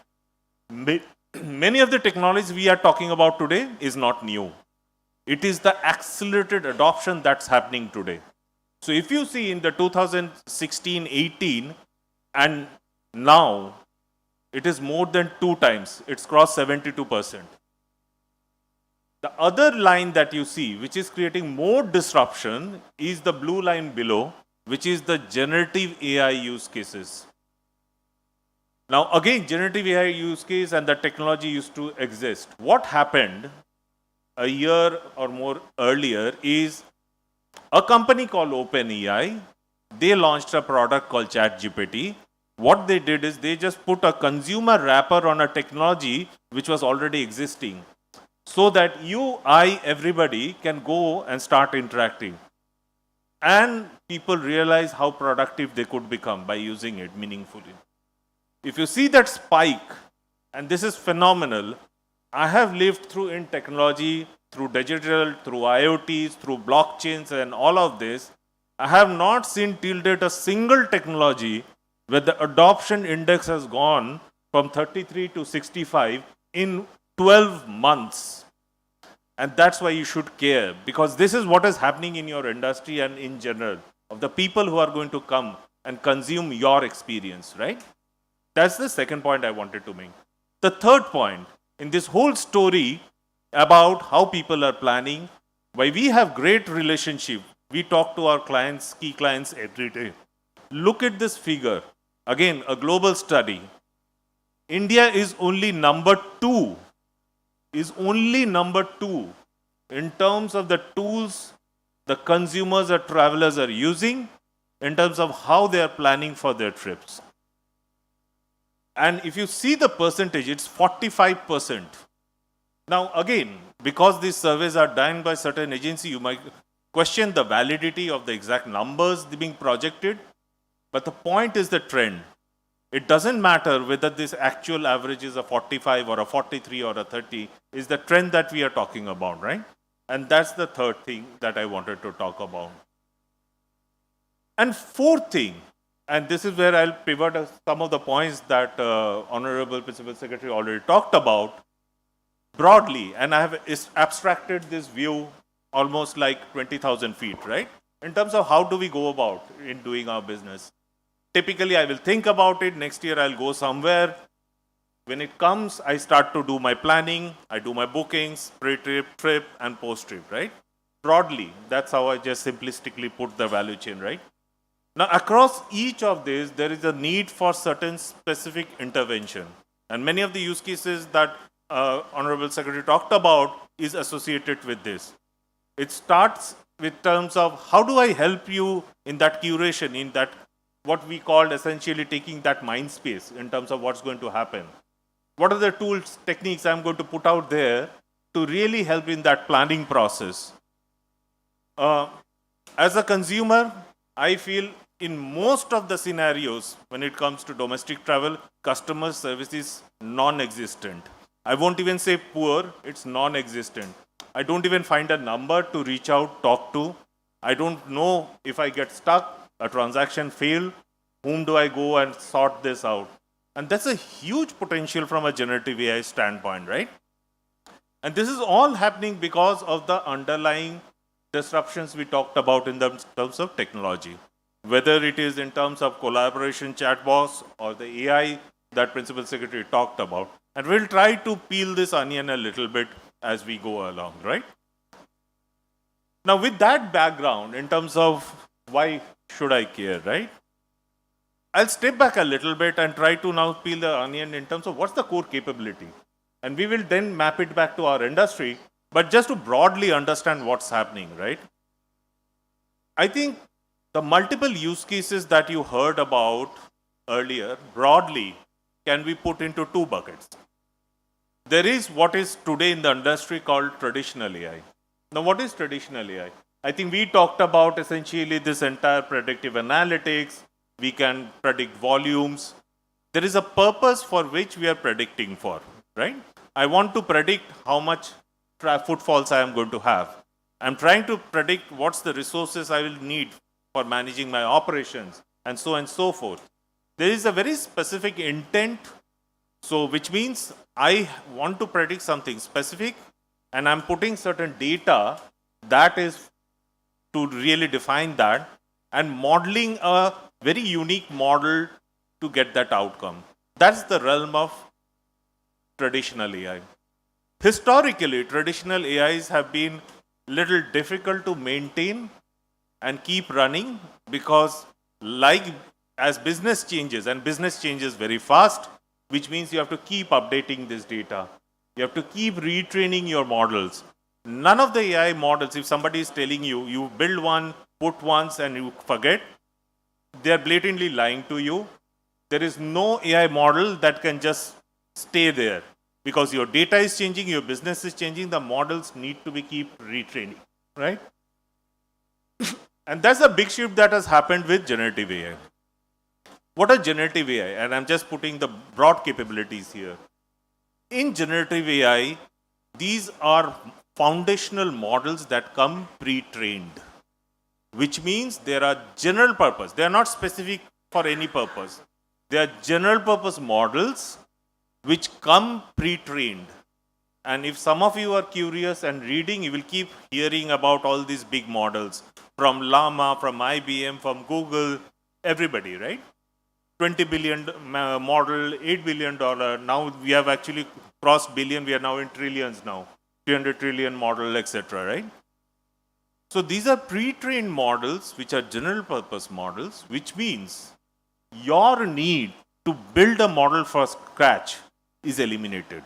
Many of the technologies we are talking about today is not new. It is the accelerated adoption that's happening today. So if you see in the 2016-18 and now, it is more than 2 times. It's crossed 72%. The other line that you see, which is creating more disruption, is the blue line below, which is the generative AI use cases. Now, again, generative AI use case and the technology used to exist. What happened a year or more earlier is a company called OpenAI they launched a product called ChatGPT. What they did is they just put a consumer wrapper on a technology which was already existing, so that you, I, everybody can go and start interacting. And people realize how productive they could become by using it meaningfully. If you see that spike, and this is phenomenal, I have lived through in technology, through digital, through IoTs, through blockchains and all of this. I have not seen till date a single technology where the adoption index has gone from 33 to 65 in 12 months. And that's why you should care, because this is what is happening in your industry and in general, of the people who are going to come and consume your experience, right? That's the second point I wanted to make. The third point in this whole story about how people are planning, why we have great relationship. We talk to our clients, key clients every day. Look at this figure. Again, a global study. India is only number two in terms of the tools the consumers or travelers are using in terms of how they are planning for their trips. And if you see the percentage, it's 45%. Now, again, because these surveys are done by certain agency, you might question the validity of the exact numbers being projected. But the point is the trend. It doesn't matter whether this actual average is a 45 or a 43 or a 30, is the trend that we are talking about, right? And that's the third thing that I wanted to talk about. And fourth thing, and this is where I'll pivot some of the points that Honorable Principal Secretary already talked about broadly, and I have abstracted this view almost like 20,000 feet, right? In terms of how do we go about in doing our business. Typically, I will think about it. Next year, I'll go somewhere. When it comes, I start to do my planning. I do my bookings, pre-trip, trip, and post-trip, right? Broadly, that's how I just simplistically put the value chain, right? Now, across each of these, there is a need for certain specific intervention. And many of the use cases that Honorable Secretary talked about is associated with this. It starts with terms of how do I help you in that curation, in that what we called essentially taking that mind space in terms of what's going to happen. What are the tools, techniques I'm going to put out there to really help in that planning process? As a consumer, I feel in most of the scenarios, when it comes to domestic travel, customer service is non-existent. I won't even say poor, it's non-existent. I don't even find a number to reach out, talk to. I don't know if I get stuck, a transaction fail, whom do I go and sort this out? And that's a huge potential from a generative AI standpoint, right? And this is all happening because of the underlying disruptions we talked about in terms of technology. Whether it is in terms of collaboration chatbots or the AI that Principal Secretary talked about. And we'll try to peel this onion a little bit as we go along, right? Now, with that background, in terms of why should I care, right? I'll step back a little bit and try to now peel the onion in terms of what's the core capability. And we will then map it back to our industry, but just to broadly understand what's happening, right? I think the multiple use cases that you heard about earlier, broadly, can be put into two buckets. There is what is today in the industry called traditional AI. Now, what is traditional AI? I think we talked about essentially this entire predictive analytics. We can predict volumes. There is a purpose for which we are predicting for, right? I want to predict how much footfalls I am going to have. I'm trying to predict what's the resources I will need for managing my operations, and so on and so forth. There is a very specific intent, so which means I want to predict something specific, and I'm putting certain data that is to really define that, and modeling a very unique model to get that outcome. That's the realm of traditional AI. Historically, traditional AIs have been little difficult to maintain and keep running because as business changes, and business changes very fast, which means you have to keep updating this data. You have to keep retraining your models. None of the AI models, if somebody is telling you, you build one, put once and you forget, they are blatantly lying to you. There is no AI model that can just stay there because your data is changing, your business is changing, the models need to be keep retraining, right? And that's a big shift that has happened with generative AI. What is generative AI? And I'm just putting the broad capabilities here. In generative AI, these are foundational models that come pre-trained, which means there are general purpose. They are not specific for any purpose. They are general purpose models which come pre-trained. And if some of you are curious and reading, you will keep hearing about all these big models from Llama, from IBM, from Google, everybody, right? 20 billion model, $8 billion. Now we have actually crossed billion. We are now in trillions now. 300 trillion model, etc., right? So these are pre-trained models, which are general purpose models, which means your need to build a model from scratch is eliminated.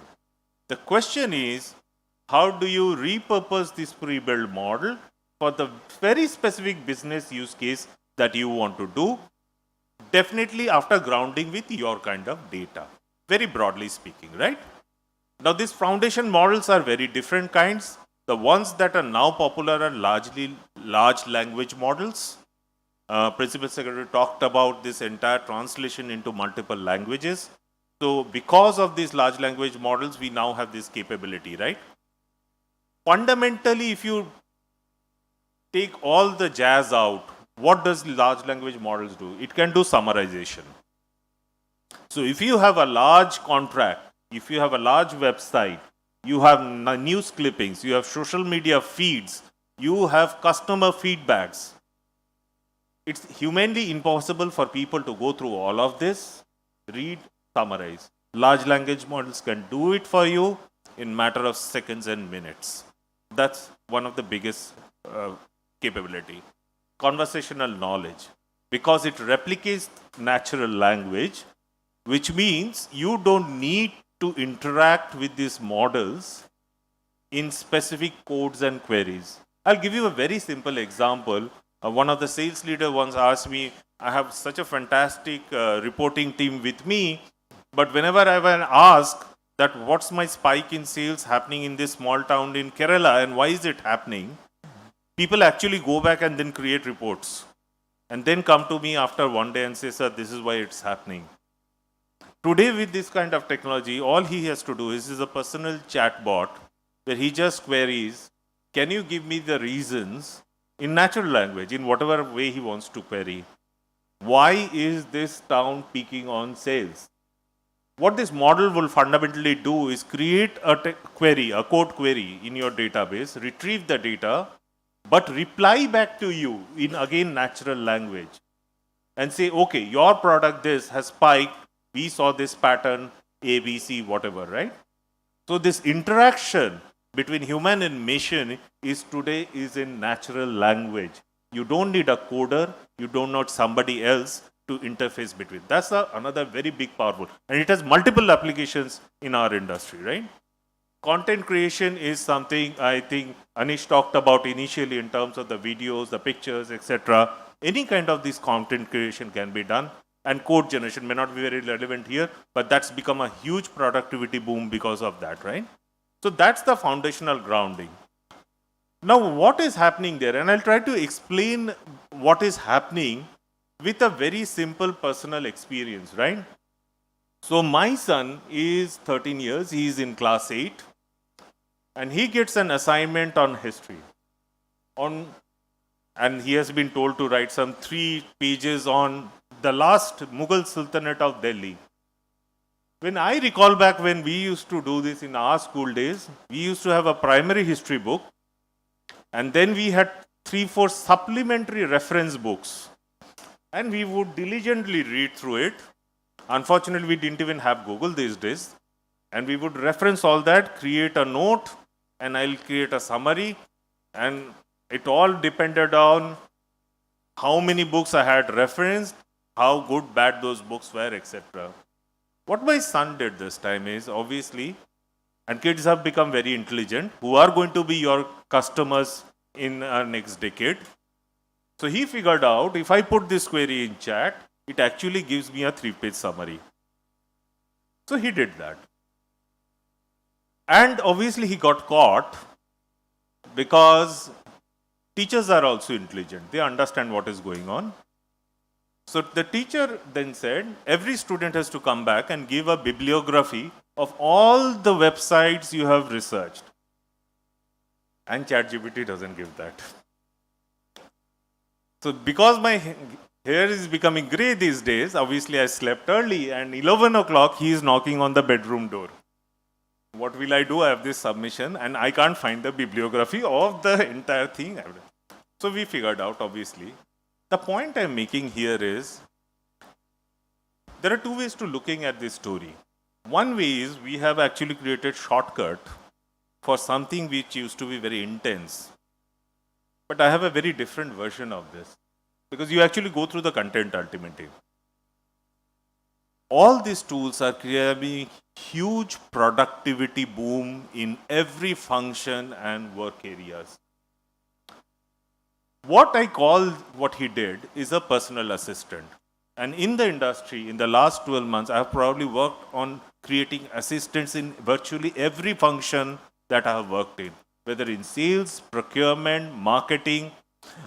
The question is, how do you repurpose this pre-built model for the very specific business use case that you want to do? Definitely after grounding with your kind of data, very broadly speaking, right? Now, these foundation models are very different kinds. The ones that are now popular are largely large language models. Principal Secretary talked about this entire translation into multiple languages. So because of these large language models, we now have this capability, right? Fundamentally, if you take all the jazz out, what does large language models do? It can do summarization. So if you have a large contract, if you have a large website, you have news clippings, you have social media feeds, you have customer feedbacks, it's humanly impossible for people to go through all of this, read, summarize. Large language models can do it for you in matter of seconds and minutes. That's one of the biggest capability. Conversational knowledge, because it replicates natural language, which means you don't need to interact with these models in specific codes and queries. I'll give you a very simple example. One of the sales leaders once asked me, I have such a fantastic reporting team with me, but whenever I will ask that what's my spike in sales happening in this small town in Kerala and why is it happening, people actually go back and then create reports and then come to me after one day and say, sir, this is why it's happening. Today with this kind of technology, all he has to do is a personal chat bot where he just queries, can you give me the reasons in natural language, in whatever way he wants to query. Why is this town peaking on sales? What this model will fundamentally do is create a query, a code query in your database, retrieve the data, but reply back to you in again natural language and say, okay, your product this has spiked, we saw this pattern, A, B, C, whatever, right? So this interaction between human and machine is today in natural language. You don't need a coder, you don't need somebody else to interface between. That's another very big powerful. And it has multiple applications in our industry, right? Content creation is something I think Anish talked about initially in terms of the videos, the pictures, etc. Any kind of this content creation can be done. And code generation may not be very relevant here, but that's become a huge productivity boom because of that, right? So that's the foundational grounding. Now, what is happening there? And I'll try to explain what is happening with a very simple personal experience, right? So my son is 13 years, he is in class 8, and he gets an assignment on history. And he has been told to write some 3 pages on the last Mughal Sultanate of Delhi. When I recall back when we used to do this in our school days, we used to have a primary history book, and then we had 3-4 supplementary reference books. And we would diligently read through it. Unfortunately, we didn't even have Google these days. And we would reference all that, create a note, and I'll create a summary. And it all depended on how many books I had referenced, how good, bad those books were, etc. What my son did this time is, obviously, and kids have become very intelligent, who are going to be your customers in our next decade. So he figured out if I put this query in chat, it actually gives me a 3-page summary. So he did that. And obviously he got caught because teachers are also intelligent. They understand what is going on. So the teacher then said, every student has to come back and give a bibliography of all the websites you have researched. And ChatGPT doesn't give that. So because my hair is becoming grey these days, obviously I slept early, and 11 o'clock he is knocking on the bedroom door. What will I do? I have this submission and I can't find the bibliography of the entire thing. So we figured out, obviously. The point I'm making here is, there are two ways to looking at this story. One way is we have actually created shortcut for something which used to be very intense. But I have a very different version of this, because you actually go through the content ultimately. All these tools are creating huge productivity boom in every function and work areas. What I call what he did is a personal assistant. And in the industry, in the last 12 months, I have probably worked on creating assistants in virtually every function that I have worked in, whether in sales, procurement, marketing.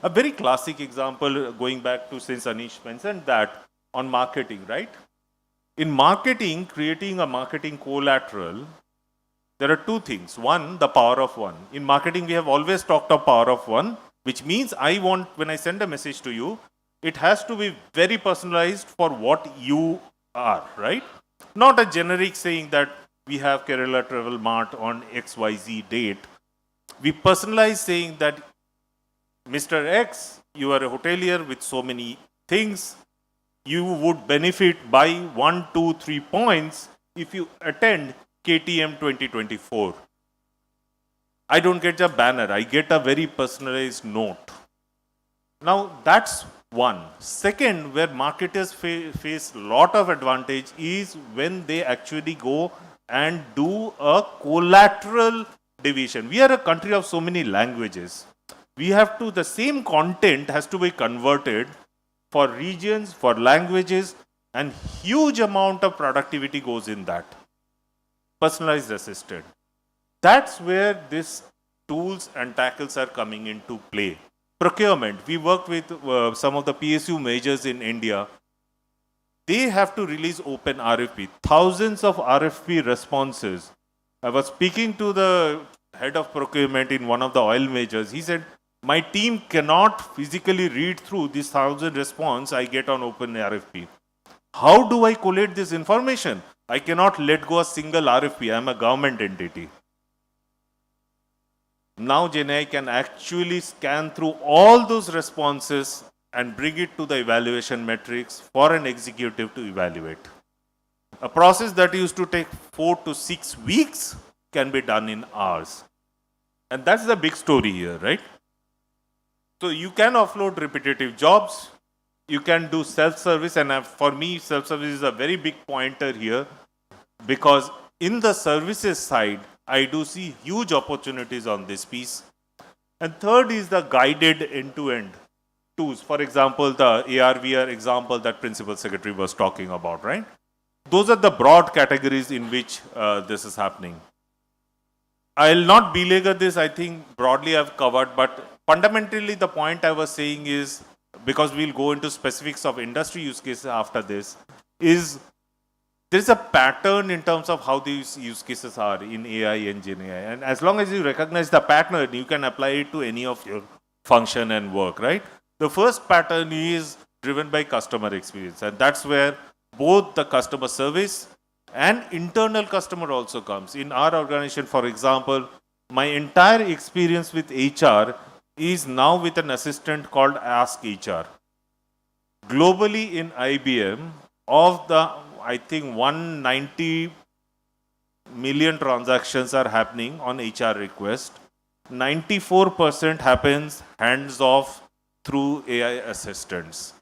A very classic example, going back to since Anish mentioned that, on marketing, right? In marketing, creating a marketing collateral, there are two things. One, the power of one. In marketing, we have always talked of power of one, which means I want, when I send a message to you, it has to be very personalized for what you are, right? Not a generic saying that we have Kerala Travel Mart on XYZ date. We personalize saying that Mr. X, you are a hotelier with so many things. You would benefit by 1, 2, 3 points if you attend KTM 2024. I don't get a banner, I get a very personalized note. Now that's one. Second, where marketers face a lot of advantage is when they actually go and do a collateral division. We are a country of so many languages. We have to, the same content has to be converted for regions, for languages, and huge amount of productivity goes in that. Personalized assistant. That's where these tools and tackles are coming into play. Procurement. We worked with some of the PSU majors in India. They have to release open RFP. Thousands of RFP responses. I was speaking to the head of procurement in one of the oil majors. He said, my team cannot physically read through these 1,000 response I get on open RFP. How do I collate this information? I cannot let go a single RFP. I am a government entity. Now GenAI can actually scan through all those responses and bring it to the evaluation metrics for an executive to evaluate. A process that used to take 4 to 6 weeks can be done in hours. And that's the big story here, right? So you can offload repetitive jobs, you can do self-service, and for me, self-service is a very big pointer here, because in the services side, I do see huge opportunities on this piece. And third is the guided end-to-end tools. For example, the AR/VR example that Principal Secretary was talking about, right? Those are the broad categories in which this is happening. I'll not belabor this, I think broadly I've covered, but fundamentally the point I was saying is, because we'll go into specifics of industry use cases after this, is there's a pattern in terms of how these use cases are in AI and GenAI. And as long as you recognize the pattern, you can apply it to any of your function and work, right? The first pattern is driven by customer experience, and that's where both the customer service and internal customer also comes. In our organization, for example, my entire experience with HR is now with an assistant called Ask HR. Globally in IBM, of the, I think 190 million transactions are happening on HR request. 94% happens hands off through AI assistants.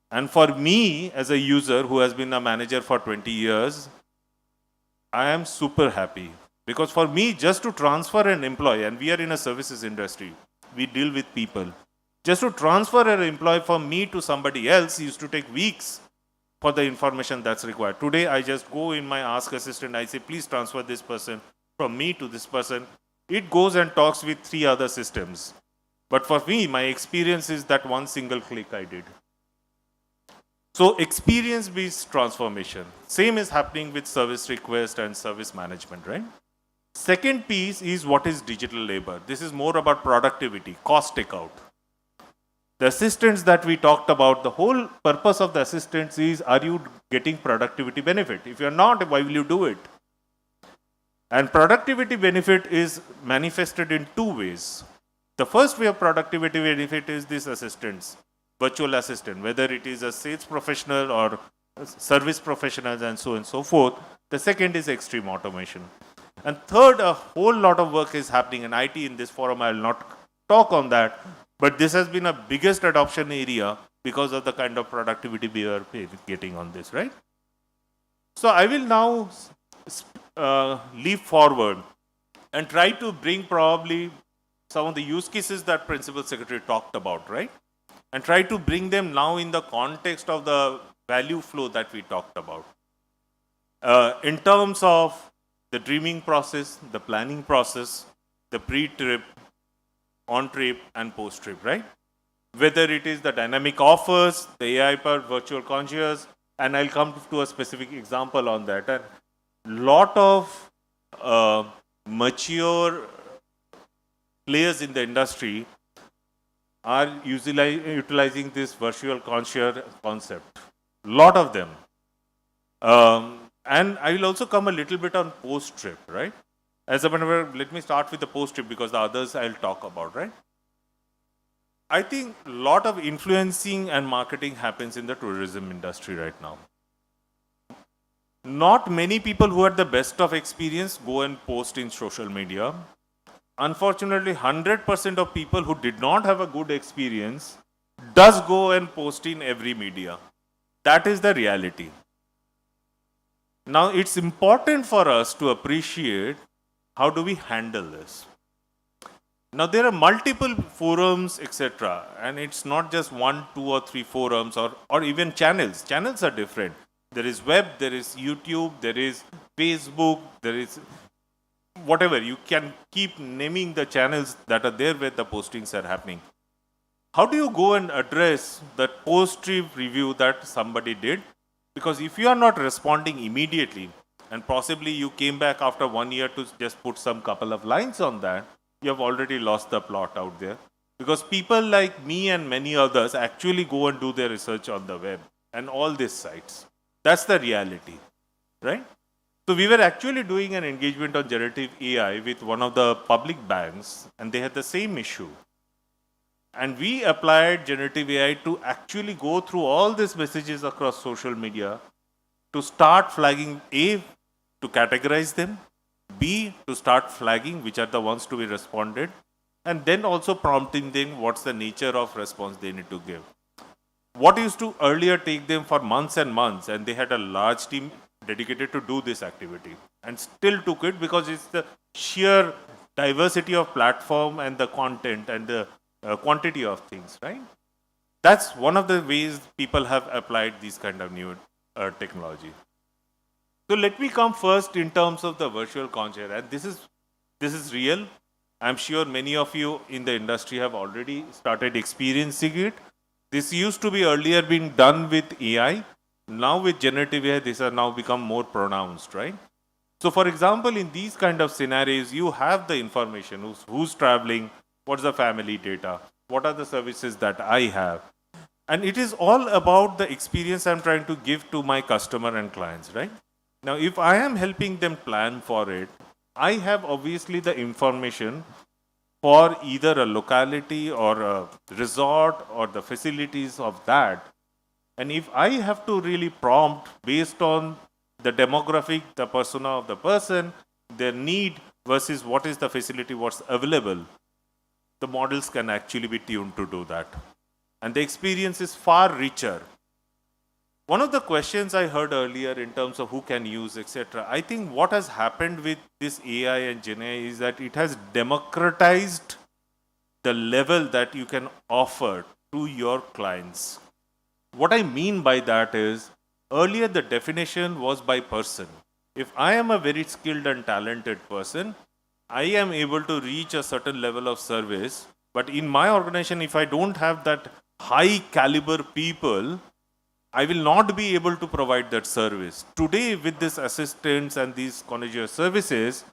And for me, as a user who has been a manager for 20 years, I am super happy. Because for me, just to transfer an employee, and we are in a services industry, we deal with people. Just to transfer an employee from me to somebody else used to take weeks for the information that's required. Today, I just go in my Ask Assistant, I say, please transfer this person from me to this person. It goes and talks with 3 other systems. But for me, my experience is that one single click I did. So experience-based transformation. Same is happening with service request and service management, right? Second piece is what is digital labor. This is more about productivity, cost takeout. The assistants that we talked about, the whole purpose of the assistants is, are you getting productivity benefit? If you're not, why will you do it? And productivity benefit is manifested in 2 ways. The first way of productivity benefit is these assistants, virtual assistant, whether it is a sales professional or service professionals and so on and so forth. The second is extreme automation. And third, a whole lot of work is happening in IT. In this forum, I will not talk on that, but this has been a biggest adoption area because of the kind of productivity we are getting on this, right? So I will now leap forward and try to bring probably some of the use cases that Principal Secretary talked about, right? And try to bring them now in the context of the value flow that we talked about. In terms of the dreaming process, the planning process, the pre-trip, on-trip, and post-trip, right? Whether it is the dynamic offers, the AI-powered virtual concierge, and I'll come to a specific example on that. And lot of mature players in the industry are utilizing this virtual concierge concept. Lot of them. And I will also come a little bit on post-trip, right? As a matter of fact, let me start with the post-trip because the others I'll talk about, right? I think a lot of influencing and marketing happens in the tourism industry right now. Not many people who had the best of experience go and post in social media. Unfortunately, 100% of people who did not have a good experience does go and post in every media. That is the reality. Now, it's important for us to appreciate how do we handle this. Now, there are multiple forums, etc. And it's not just 1, 2, or 3 forums or even channels. Channels are different. There is web, there is YouTube, there is Facebook, there is whatever. You can keep naming the channels that are there where the postings are happening. How do you go and address that post-trip review that somebody did? Because if you are not responding immediately, and possibly you came back after 1 year to just put some couple of lines on that, you have already lost the plot out there. Because people like me and many others actually go and do their research on the web and all these sites. That's the reality, right? So we were actually doing an engagement on generative AI with one of the public banks, and they had the same issue. And we applied generative AI to actually go through all these messages across social media to start flagging, A, to categorize them, B, to start flagging which are the ones to be responded, and then also prompting them what's the nature of response they need to give. What used to earlier take them for months and months, and they had a large team dedicated to do this activity, and still took it because it's the sheer diversity of platform and the content and the quantity of things, right? That's one of the ways people have applied these kind of new technology. So let me come first in terms of the virtual concierge, and this is real. I'm sure many of you in the industry have already started experiencing it. This used to be earlier being done with AI. Now with generative AI, these are now become more pronounced, right? So for example, in these kind of scenarios, you have the information, who's traveling, what's the family data, what are the services that I have. And it is all about the experience I'm trying to give to my customer and clients, right? Now, if I am helping them plan for it, I have obviously the information for either a locality or a resort or the facilities of that. And if I have to really prompt based on the demographic, the persona of the person, their need versus what is the facility, what's available, the models can actually be tuned to do that. And the experience is far richer. One of the questions I heard earlier in terms of who can use, etc., I think what has happened with this AI and Gen AI is that it has democratized the level that you can offer to your clients. What I mean by that is, earlier the definition was by person. If I am a very skilled and talented person, I am able to reach a certain level of service. But in my organization, if I don't have that high caliber people, I will not be able to provide that service. Today, with this assistance and these concierge services,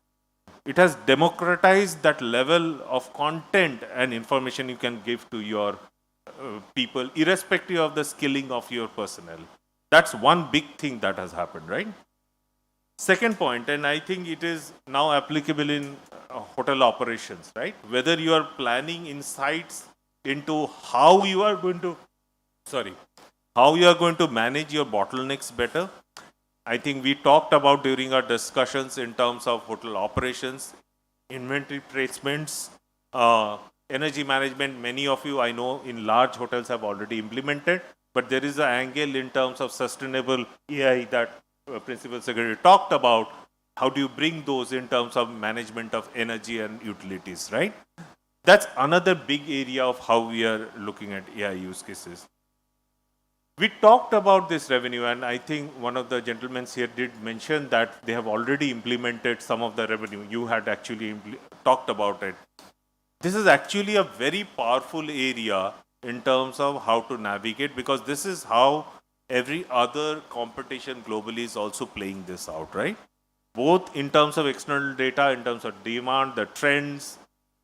it has democratized that level of content and information you can give to your people, irrespective of the skilling of your personnel. That's one big thing that has happened, right? Second point, and I think it is now applicable in hotel operations, right? Whether you are planning insights into how you are going to, how you are going to manage your bottlenecks better. I think we talked about during our discussions in terms of hotel operations, inventory placements, energy management. Many of you I know in large hotels have already implemented, but there is an angle in terms of sustainable AI that Principal Secretary talked about. How do you bring those in terms of management of energy and utilities, right? That's another big area of how we are looking at AI use cases. We talked about this revenue, and I think one of the gentlemen here did mention that they have already implemented some of the revenue. You had actually talked about it. This is actually a very powerful area in terms of how to navigate, because this is how every other competition globally is also playing this out, right? Both in terms of external data, in terms of demand, the trends.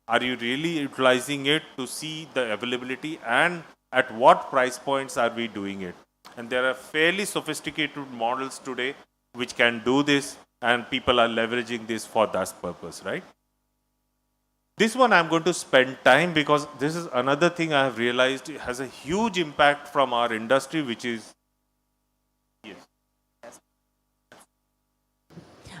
Are you really utilizing it to see the availability, and at what price points are we doing it? And there are fairly sophisticated models today which can do this, and people are leveraging this for that purpose, right? This one I'm going to spend time, because this is another thing I have realized has a huge impact from our industry, which is, yes.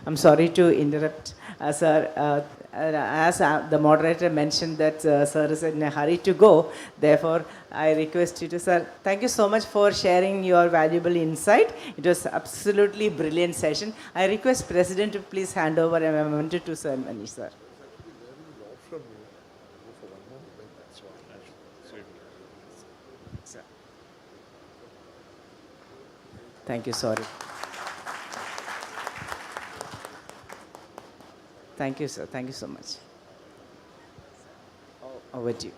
I'm sorry to interrupt, sir. As the moderator mentioned that sir is in a hurry to go, therefore I request you to, sir, thank you so much for sharing your valuable insight. It was absolutely brilliant session. I request President to please hand over a memento to Sir Manish, sir. Thank you, sorry. Thank you, sir. Thank you so much. Over to you.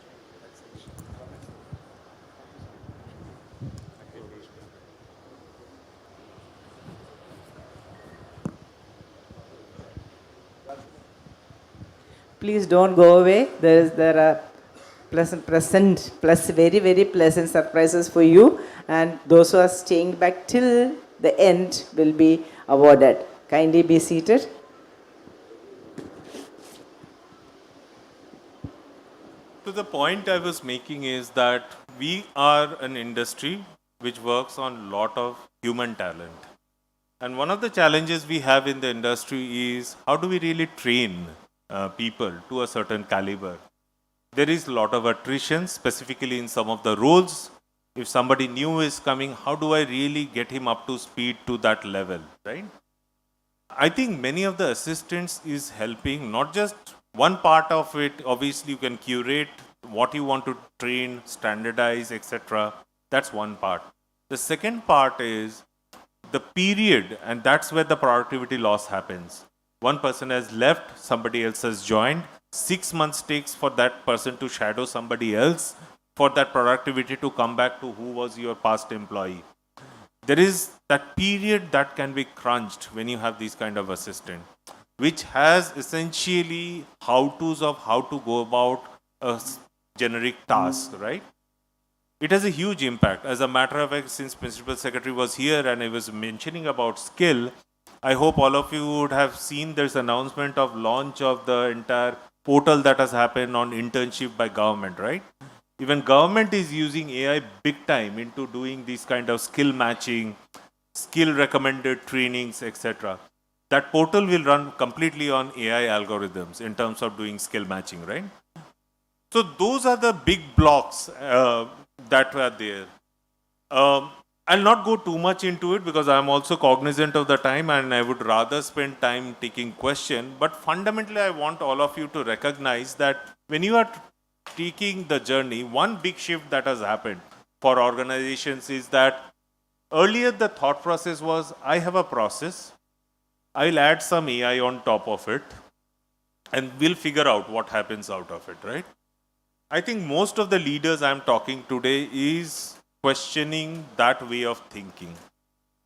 Please don't go away. There are present plus very, very pleasant surprises for you, and those who are staying back till the end will be awarded. Kindly be seated. So the point I was making is that we are an industry which works on a lot of human talent. And one of the challenges we have in the industry is, how do we really train people to a certain caliber? There is a lot of attrition, specifically in some of the roles. If somebody new is coming, how do I really get him up to speed to that level, right? I think many of the assistants is helping, not just one part of it. Obviously, you can curate what you want to train, standardize, etc. That's one part. The second part is the period, and that's where the productivity loss happens. One person has left, somebody else has joined. 6 months takes for that person to shadow somebody else, for that productivity to come back to who was your past employee. There is that period that can be crunched when you have these kind of assistant, which has essentially how-tos of how to go about a generic task, right? It has a huge impact. As a matter of fact, since Principal Secretary was here and I was mentioning about skill, I hope all of you would have seen there's announcement of launch of the entire portal that has happened on internship by government, right? Even government is using AI big time into doing these kind of skill matching, skill recommended trainings, etc. That portal will run completely on AI algorithms in terms of doing skill matching, right? So those are the big blocks that were there. I'll not go too much into it because I'm also cognizant of the time and I would rather spend time taking questions. But fundamentally, I want all of you to recognize that when you are taking the journey, one big shift that has happened for organizations is that earlier the thought process was, I have a process, I'll add some AI on top of it, and we'll figure out what happens out of it, right? I think most of the leaders I'm talking today is questioning that way of thinking.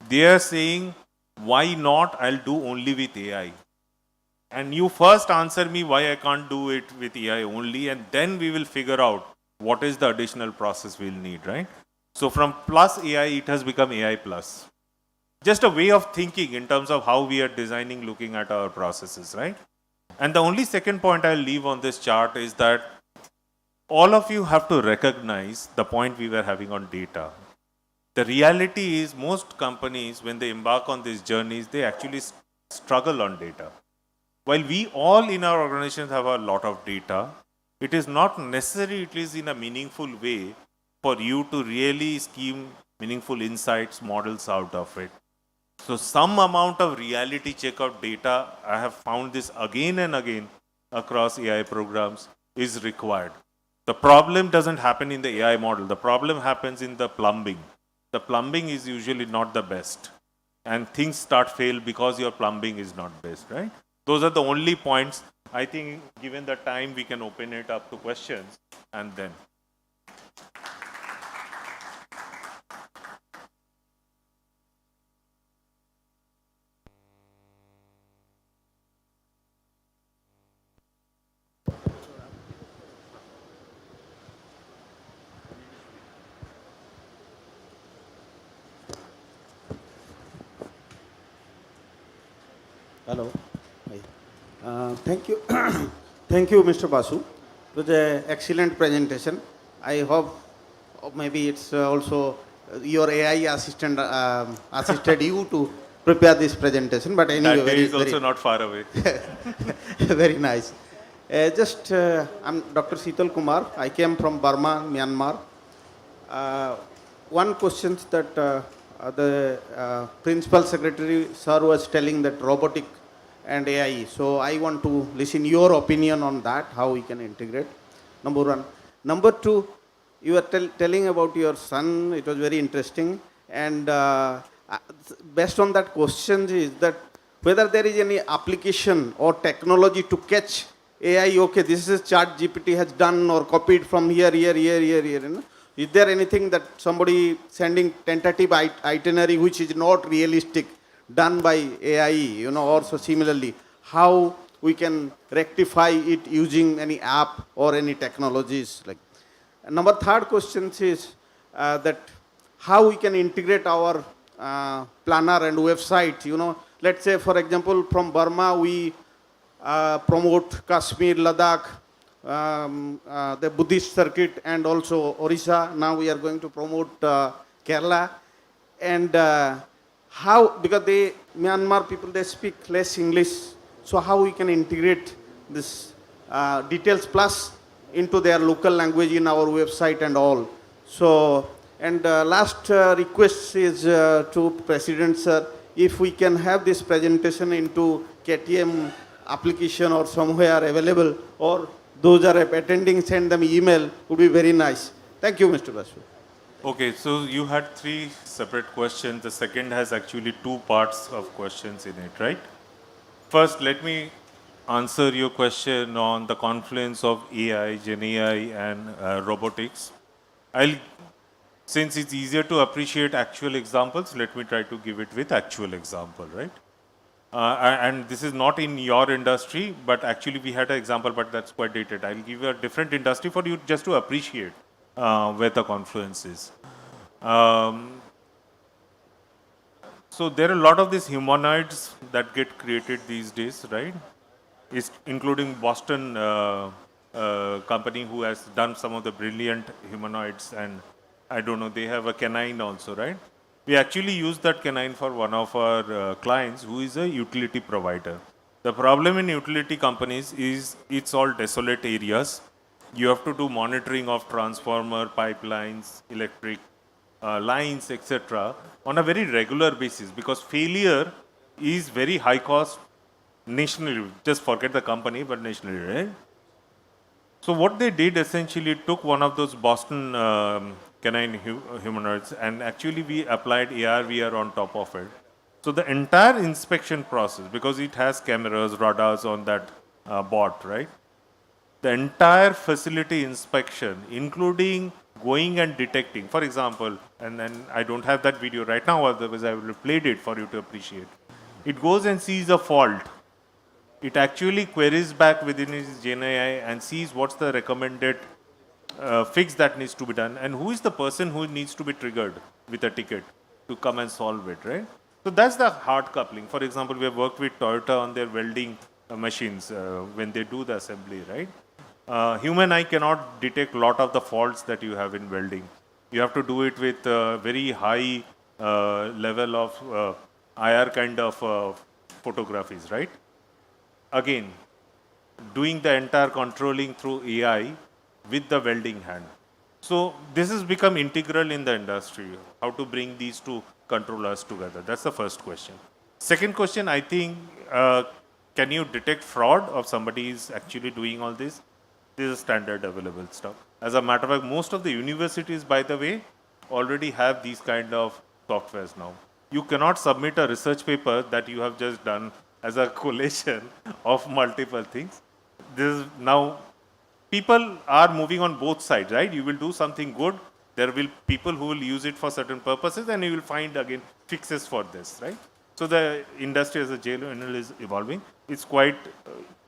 They are saying, why not? I'll do only with AI. And you first answer me why I can't do it with AI only, and then we will figure out what is the additional process we'll need, right? So from plus AI, it has become AI plus. Just a way of thinking in terms of how we are designing, looking at our processes, right? And the only second point I'll leave on this chart is that all of you have to recognize the point we were having on data. The reality is most companies, when they embark on these journeys, they actually struggle on data. While we all in our organizations have a lot of data, it is not necessary, at least in a meaningful way, for you to really scheme meaningful insights, models out of it. So some amount of reality check of data, I have found this again and again across AI programs, is required. The problem doesn't happen in the AI model. The problem happens in the plumbing. The plumbing is usually not the best. And things start fail because your plumbing is not best, right? Those are the only points. I think given the time, we can open it up to questions and then. Hello. Hi. Thank you. Thank you, Mr. Basu. It was an excellent presentation. I hope maybe it's also your AI assistant assisted you to prepare this presentation. But anyway, That day is also not far away. very nice. I'm Dr. Sital Kumar. I came from Burma, Myanmar. One question that the principal secretary sir was telling that robotic and AI. So I want to listen your opinion on that, how we can integrate. Number one. Number two, you were telling about your son. It was very interesting. And based on that question is that whether there is any application or technology to catch AI, okay, this is chart GPT has done or copied from here. You know? Is there anything that somebody sending tentative itinerary which is not realistic done by AI, you know, also similarly, how we can rectify it using any app or any technologies like. And number third question is that how we can integrate our planner and website, you know, let's say for example from Burma we promote Kashmir, Ladakh, the Buddhist circuit and also Orissa. Now we are going to promote Kerala. And how, because they, Myanmar people, they speak less English. So how we can integrate this details plus into their local language in our website and all. So, and last request is to President Sir, if we can have this presentation into KTM application or somewhere available, or those are attending, send them email, would be very nice. Thank you, Mr. Basu. Okay, so you had three separate questions. The second has actually two parts of questions in it, right? First, let me answer your question on the confluence of AI, Gen AI, and robotics. Since it's easier to appreciate actual examples, let me try to give it with actual example, right? And this is not in your industry, but actually we had an example, but that's quite dated. I'll give you a different industry for you just to appreciate where the confluence is. So there are a lot of these humanoids that get created these days, right? Including Boston company who has done some of the brilliant humanoids, and I don't know, they have a canine also, right? We actually use that canine for one of our clients who is a utility provider. The problem in utility companies is it's all desolate areas. You have to do monitoring of transformer, pipelines, electric lines, etc. on a very regular basis, because failure is very high cost nationally. Just forget the company, but nationally, right? So what they did essentially took one of those Boston canine humanoids, and actually we applied AR VR on top of it. So the entire inspection process, because it has cameras, radars on that bot, right? The entire facility inspection, including going and detecting, for example, and I don't have that video right now, otherwise I would have played it for you to appreciate. It goes and sees a fault. It actually queries back within its GenAI and sees what's the recommended fix that needs to be done, and who is the person who needs to be triggered with a ticket to come and solve it, right? So that's the hard coupling. For example, we have worked with Toyota on their welding machines when they do the assembly, right? Human eye cannot detect a lot of the faults that you have in welding. You have to do it with very high level of IR kind of photographies, right? Again, doing the entire controlling through AI with the welding hand. So this has become integral in the industry, how to bring these two controllers together. That's the first question. Second question, I think, can you detect fraud of somebody is actually doing all this? This is standard available stuff. As a matter of fact, most of the universities, by the way, already have these kind of softwares now. You cannot submit a research paper that you have just done as a collation of multiple things. This is now, people are moving on both sides, right? You will do something good, there will people who will use it for certain purposes, and you will find again fixes for this, right? So the industry as a journal is evolving. It's quite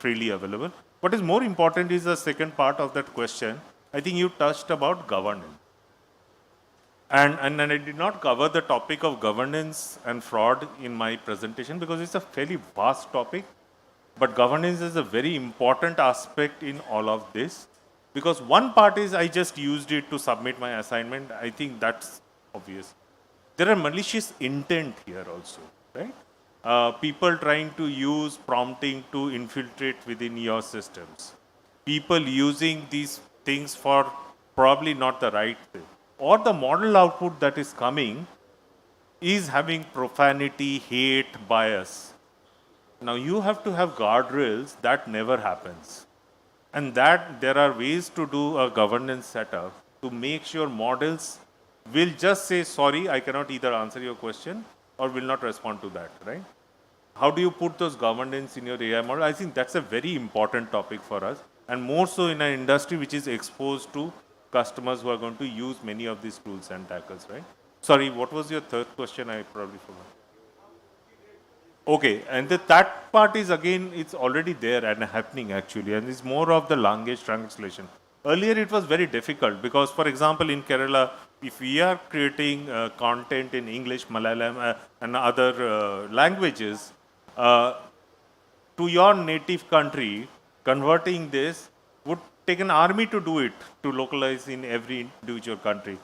freely available. What is more important is the second part of that question. I think you touched about governance. And I did not cover the topic of governance and fraud in my presentation because it's a fairly vast topic. But governance is a very important aspect in all of this. Because one part is I just used it to submit my assignment. I think that's obvious. There are malicious intent here also, right? People trying to use prompting to infiltrate within your systems. People using these things for probably not the right thing. Or the model output that is coming is having profanity, hate, bias. Now you have to have guardrails. That never happens. And that there are ways to do a governance setup to make sure models will just say, sorry, I cannot either answer your question or will not respond to that, right? How do you put those governance in your AI model? I think that's a very important topic for us, and more so in an industry which is exposed to customers who are going to use many of these tools and tackles, right? Sorry, what was your third question? I probably forgot. Okay, and that part is again, it's already there and happening actually, and it's more of the language translation. Earlier it was very difficult because, for example, in Kerala, if we are creating content in English, Malayalam, and other languages to your native country, converting this would take an army to do it, to localize in every individual country.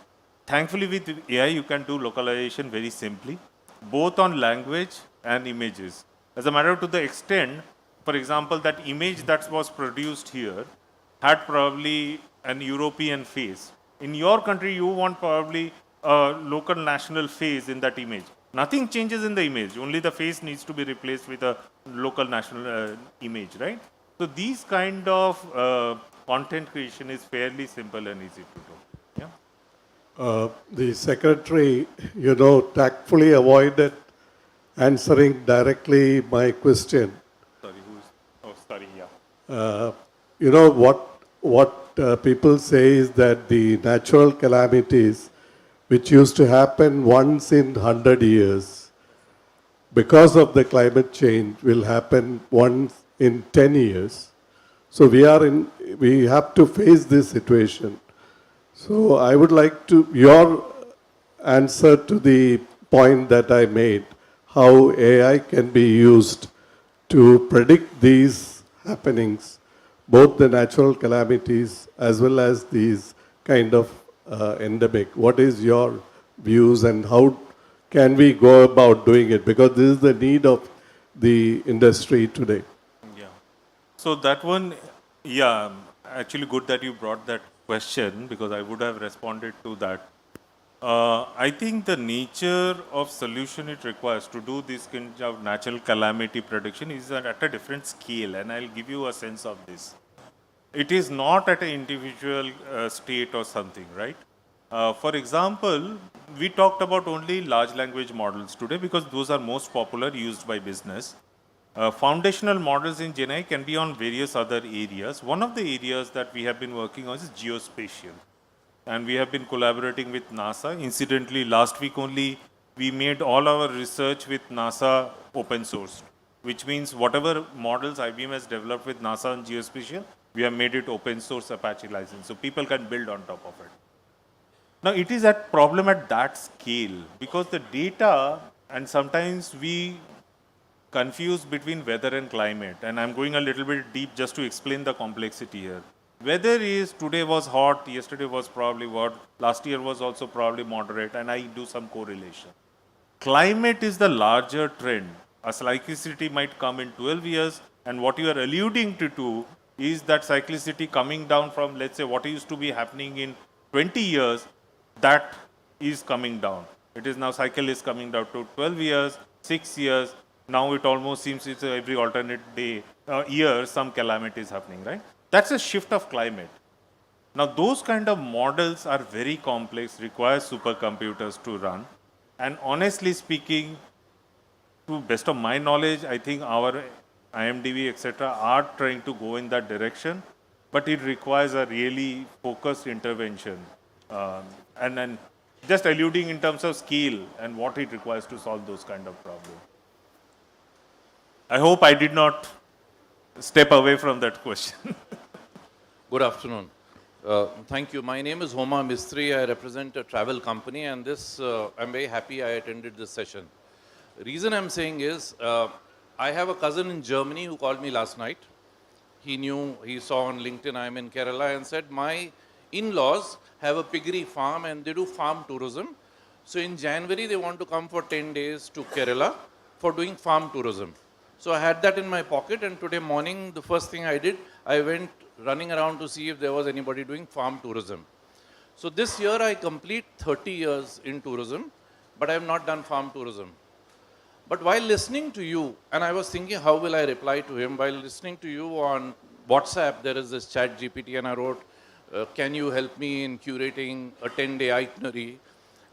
Thankfully, with AI, you can do localization very simply, both on language and images. As a matter of to the extent, for example, that image that was produced here had probably an European face. In your country, you want probably a local national face in that image. Nothing changes in the image, only the face needs to be replaced with a local national image, right? So these kind of content creation is fairly simple and easy to do. Yeah. The secretary, tactfully avoided answering directly my question. Sorry, who's? Oh, sorry, yeah. What people say is that the natural calamities which used to happen once in 100 years because of the climate change will happen once in 10 years. So we have to face this situation. So I would like your answer to the point that I made, how AI can be used to predict these happenings, both the natural calamities as well as these kind of endemic. What is your views and how can we go about doing it? Because this is the need of the industry today. Yeah. So that one, yeah, actually good that you brought that question because I would have responded to that. I think the nature of solution it requires to do this kind of natural calamity prediction is at a different scale, and I'll give you a sense of this. It is not at an individual state or something, right? For example, we talked about only large language models today because those are most popular used by business. Foundational models in GenAI can be on various other areas. One of the areas that we have been working on is geospatial. And we have been collaborating with NASA. Incidentally, last week only, we made all our research with NASA open source, which means whatever models IBM has developed with NASA on geospatial, we have made it open source Apache license, so people can build on top of it. Now, it is a problem at that scale because the data, and sometimes we confuse between weather and climate. And I'm going a little bit deep just to explain the complexity here. Weather is today was hot, yesterday was probably hot, last year was also probably moderate, and I do some correlation. Climate is the larger trend. A cyclicity might come in 12 years, and what you are alluding to is that cyclicity coming down from, let's say, what used to be happening in 20 years, that is coming down. It is now, cycle is coming down to 12 years, 6 years. Now it almost seems it's every alternate day, year, some calamity is happening, right? That's a shift of climate. Now, those kind of models are very complex, require supercomputers to run. And honestly speaking, to best of my knowledge, I think our IMDb, etc., are trying to go in that direction, but it requires a really focused intervention. And then just alluding in terms of scale and what it requires to solve those kind of problems. I hope I did not step away from that question. Good afternoon. Thank you. My name is Homa Mistry. I represent a travel company, and this I'm very happy I attended this session. The reason I'm saying is I have a cousin in Germany who called me last night. He saw on LinkedIn I'm in Kerala and said, my in-laws have a piggery farm and they do farm tourism. So in January, they want to come for 10 days to Kerala for doing farm tourism. So I had that in my pocket, and today morning, the first thing I did, I went running around to see if there was anybody doing farm tourism. So this year I complete 30 years in tourism, but I have not done farm tourism. But while listening to you, and I was thinking, how will I reply to him? While listening to you on WhatsApp, there is this chat GPT, and I wrote, can you help me in curating a 10-day itinerary?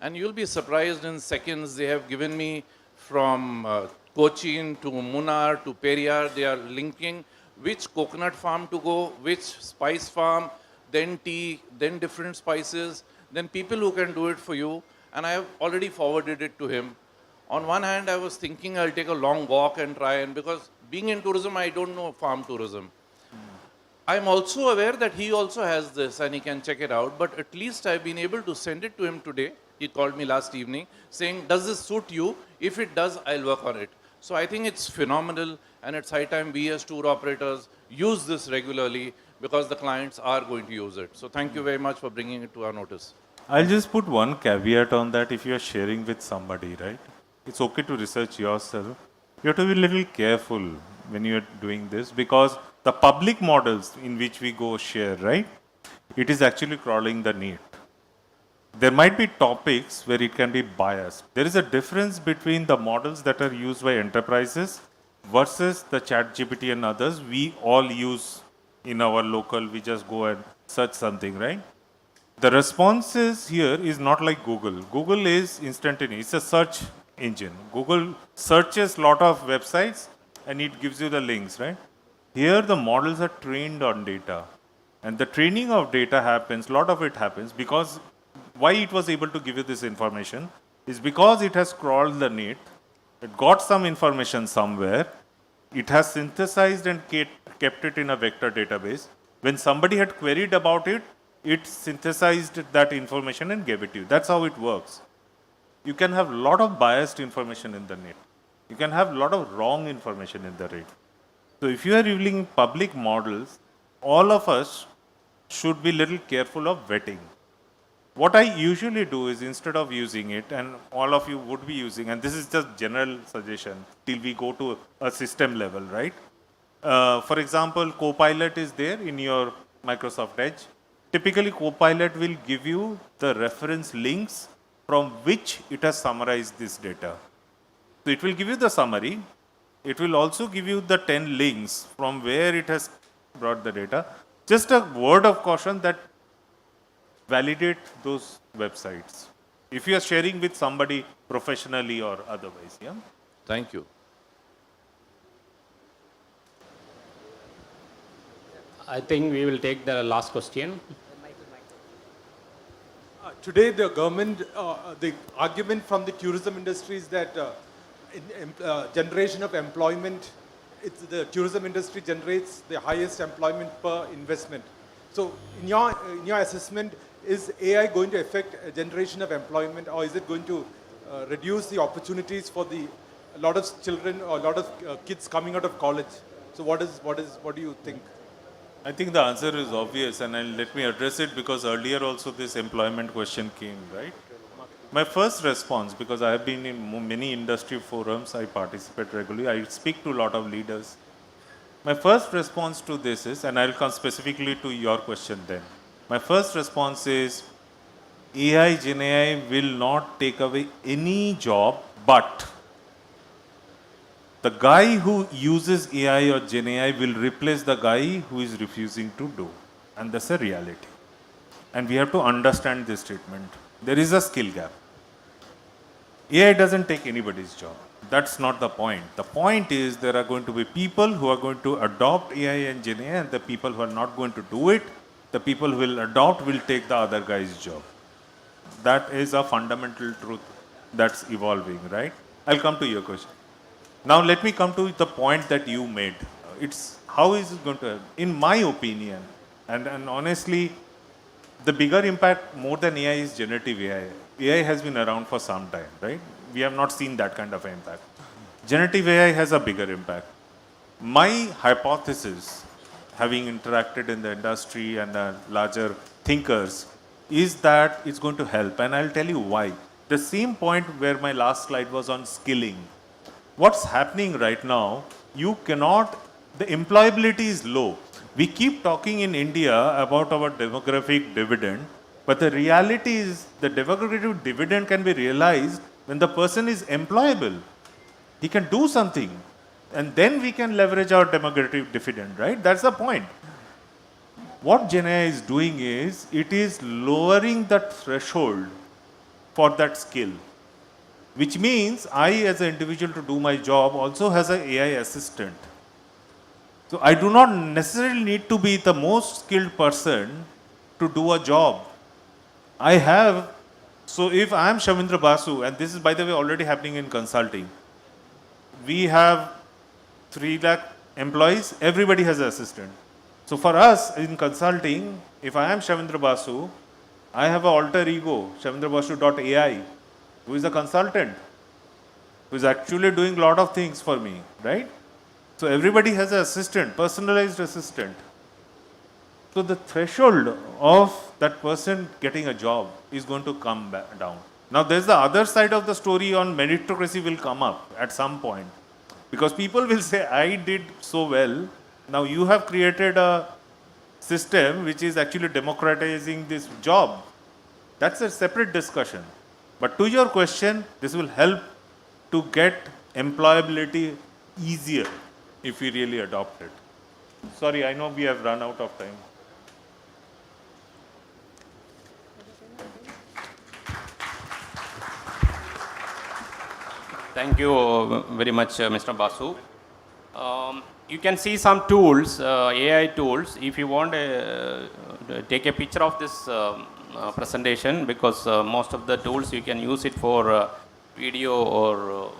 And you'll be surprised in seconds, they have given me from Cochin to Munnar to Periyar, they are linking which coconut farm to go, which spice farm, then tea, then different spices, then people who can do it for you. And I have already forwarded it to him. On one hand, I was thinking I'll take a long walk and try, and because being in tourism, I don't know farm tourism. I'm also aware that he also has this and he can check it out, but at least I've been able to send it to him today. He called me last evening saying, does this suit you? If it does, I'll work on it. So I think it's phenomenal, and it's high time we as tour operators use this regularly because the clients are going to use it. So thank you very much for bringing it to our notice. I'll just put one caveat on that. If you are sharing with somebody, right? It's okay to research yourself. You have to be a little careful when you're doing this, because the public models in which we go share, right? It is actually crawling the net. There might be topics where it can be biased. There is a difference between the models that are used by enterprises versus the chat GPT and others we all use in our local. We just go and search something, right? The responses here is not like Google. Google is instantaneous. It's a search engine. Google searches a lot of websites and it gives you the links, right? Here the models are trained on data. And the training of data happens, a lot of it happens because why it was able to give you this information is because it has crawled the net, it got some information somewhere, it has synthesized and kept it in a vector database. When somebody had queried about it, it synthesized that information and gave it to you. That's how it works. You can have a lot of biased information in the net. You can have a lot of wrong information in the net. So if you are using public models, all of us should be a little careful of vetting. What I usually do is, instead of using it, and all of you would be using, and this is just general suggestion till we go to a system level, right? For example, Copilot is there in your Microsoft Edge. Typically, Copilot will give you the reference links from which it has summarized this data. So it will give you the summary. It will also give you the 10 links from where it has brought the data. Just a word of caution that validate those websites. If you are sharing with somebody professionally or otherwise, yeah? Thank you. I think we will take the last question. Today, the government, the argument from the tourism industry is that generation of employment, the tourism industry generates the highest employment per investment. So, in your assessment, is AI going to affect a generation of employment, or is it going to reduce the opportunities for a lot of children or a lot of kids coming out of college? So, what do you think? I think the answer is obvious, and let me address it because earlier also this employment question came, right? My first response, because I have been in many industry forums, I participate regularly, I speak to a lot of leaders. My first response to this is, and I'll come specifically to your question then. My first response is, AI, Gen AI will not take away any job, but the guy who uses AI or Gen AI will replace the guy who is refusing to do. And that's a reality. And we have to understand this statement. There is a skill gap. AI doesn't take anybody's job. That's not the point. The point is there are going to be people who are going to adopt AI and Gen AI, and the people who are not going to do it, the people who will adopt will take the other guy's job. That is a fundamental truth that's evolving, right? I'll come to your question. Now let me come to the point that you made. It's how is it going to, in my opinion, and honestly, the bigger impact more than AI is generative AI. AI has been around for some time, right? We have not seen that kind of impact. Generative AI has a bigger impact. My hypothesis, having interacted in the industry and the larger thinkers, is that it's going to help. And I'll tell you why. The same point where my last slide was on skilling. What's happening right now, you cannot, the employability is low. We keep talking in India about our demographic dividend, but the reality is the demographic dividend can be realized when the person is employable. He can do something, and then we can leverage our demographic dividend, right? That's the point. What Gen AI is doing is, it is lowering the threshold for that skill. Which means I as an individual to do my job also has an AI assistant. So I do not necessarily need to be the most skilled person to do a job. I have, so if I am Shavindra Basu, and this is by the way already happening in consulting, we have 3 lakh employees, everybody has an assistant. So for us in consulting, if I am Shavindra Basu, I have an alter ego, shavindrabasu.ai, who is a consultant, who is actually doing a lot of things for me, right? So everybody has an assistant, personalized assistant. So the threshold of that person getting a job is going to come back down. Now there's the other side of the story on meritocracy will come up at some point. Because people will say, I did so well, now you have created a system which is actually democratizing this job. That's a separate discussion. But to your question, this will help to get employability easier if we really adopt it. Sorry, I know we have run out of time. Thank you very much, Mr. Basu. You can see some tools, AI tools. If you want to take a picture of this presentation, because most of the tools you can use it for video or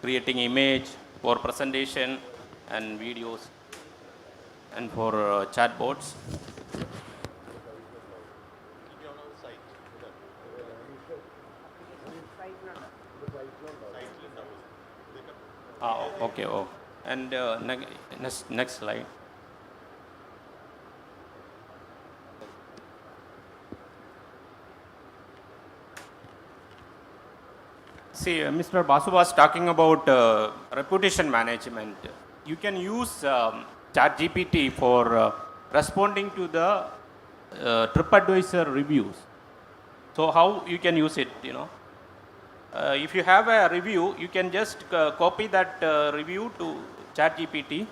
creating image for presentation and videos and for chatbots. Okay. Oh. And next slide. See, Mr. Basu was talking about reputation management. You can use ChatGPT for responding to the TripAdvisor reviews. So how you can use it, if you have a review, you can just copy that review to ChatGPT.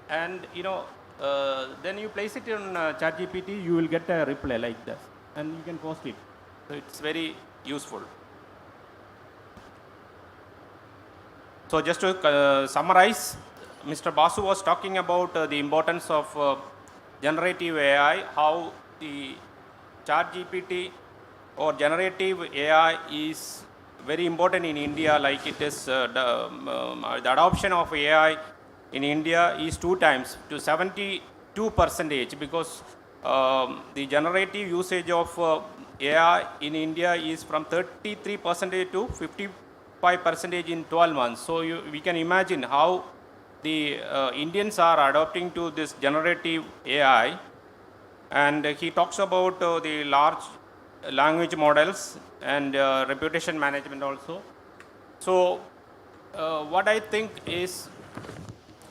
and then you place it on ChatGPT, you will get a reply like this, and you can post it. So it's very useful. So just to summarize, Mr. Basu was talking about the importance of generative AI, how the ChatGPT or generative AI is very important in India, like it is the adoption of AI in India is 2 times to 72%, because the generative usage of AI in India is from 33% to 55% in 12 months. So we can imagine how the Indians are adopting to this generative AI. And he talks about the large language models and reputation management also. So what I think is,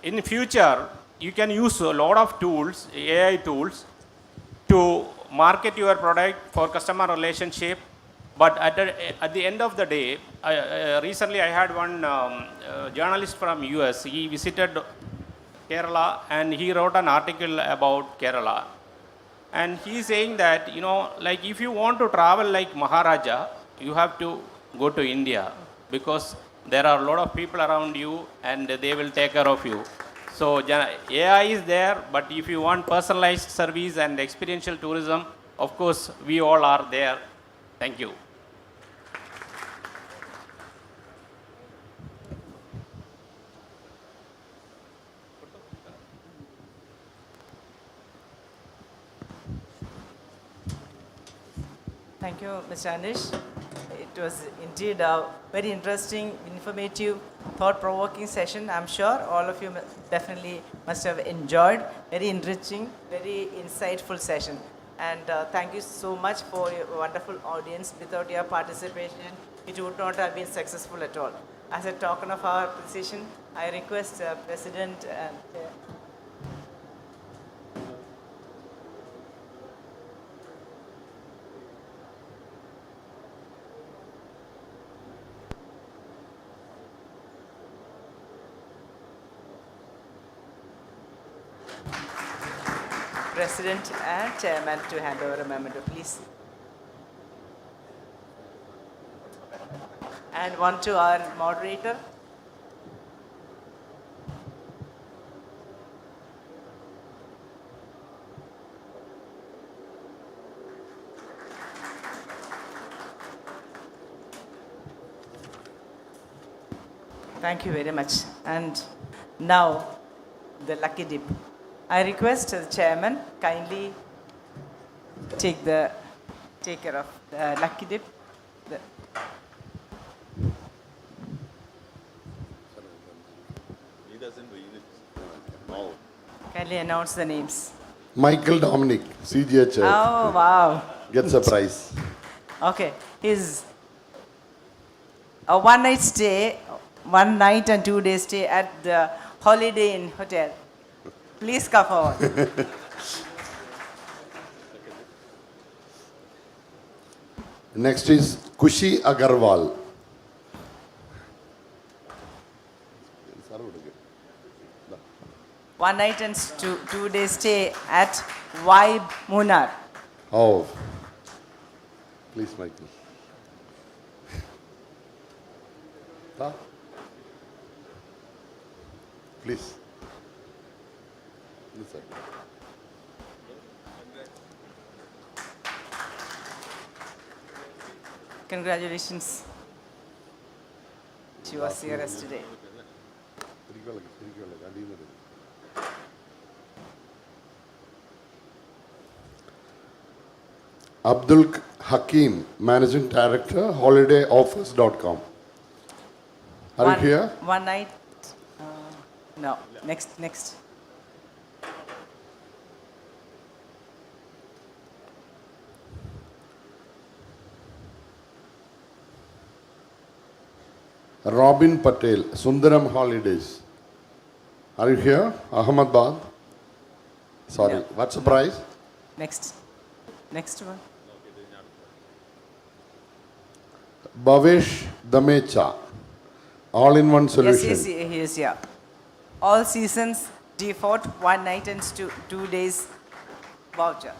in future you can use a lot of tools, AI tools, to market your product for customer relationship. But at the end of the day, recently I had one journalist from US. He visited Kerala and he wrote an article about Kerala. And he is saying that, like if you want to travel like Maharaja, you have to go to India, because there are a lot of people around you and they will take care of you. So AI is there, but if you want personalized service and experiential tourism, of course, we all are there. Thank you. Thank you, Mr. Anish. It was indeed a very interesting, informative, thought-provoking session. I'm sure all of you definitely must have enjoyed. Very enriching, very insightful session. And thank you so much for your wonderful audience. Without your participation, it would not have been successful at all. As a token of our appreciation, I request President and President and Chairman to hand over a memento, please. And one to our moderator. Thank you very much. And now, the lucky dip. I request the chairman kindly take care of the lucky dip. He doesn't read it. No. Kindly announce the names. Michael Dominic, CGH. Oh, wow. Gets a prize. Okay. His a one-night stay, 1 night and 2 day stay at the Holiday Inn Hotel. Please come forward. Next is Kushi Agarwal. 1 night and 2 day stay at Vibe Munnar. Oh, please, Michael. Huh? Please. This side. Congratulations. She was here yesterday. Abdul Hakim, Managing Director, holidayoffers.com. Are you here? 1 night. No. Next. Robin Patel, Sundaram Holidays. Are you here? Ahmedabad? Sorry. No. What's the price? Next one. Bhavesh Damecha, all-in-one solution. Yes, he is here. All seasons default 1 night and 2 days voucher.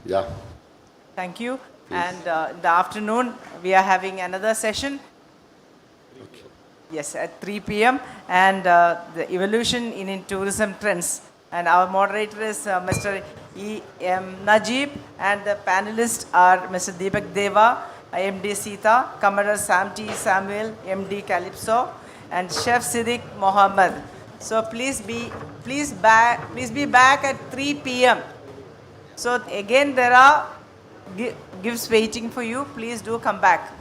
Yeah. Thank you. And in the afternoon, we are having another session. Yes, at 3 p.m. And the evolution in tourism trends. And our moderator is Mr. E.M. Najib, and the panelists are Mr. Deepak Deva, MD Sita, Commodore Sam T. Samuel, MD Calypso, and Chef Siddiq Mohammed. So please be back at 3 p.m. So again, there are gifts waiting for you. Please do come back.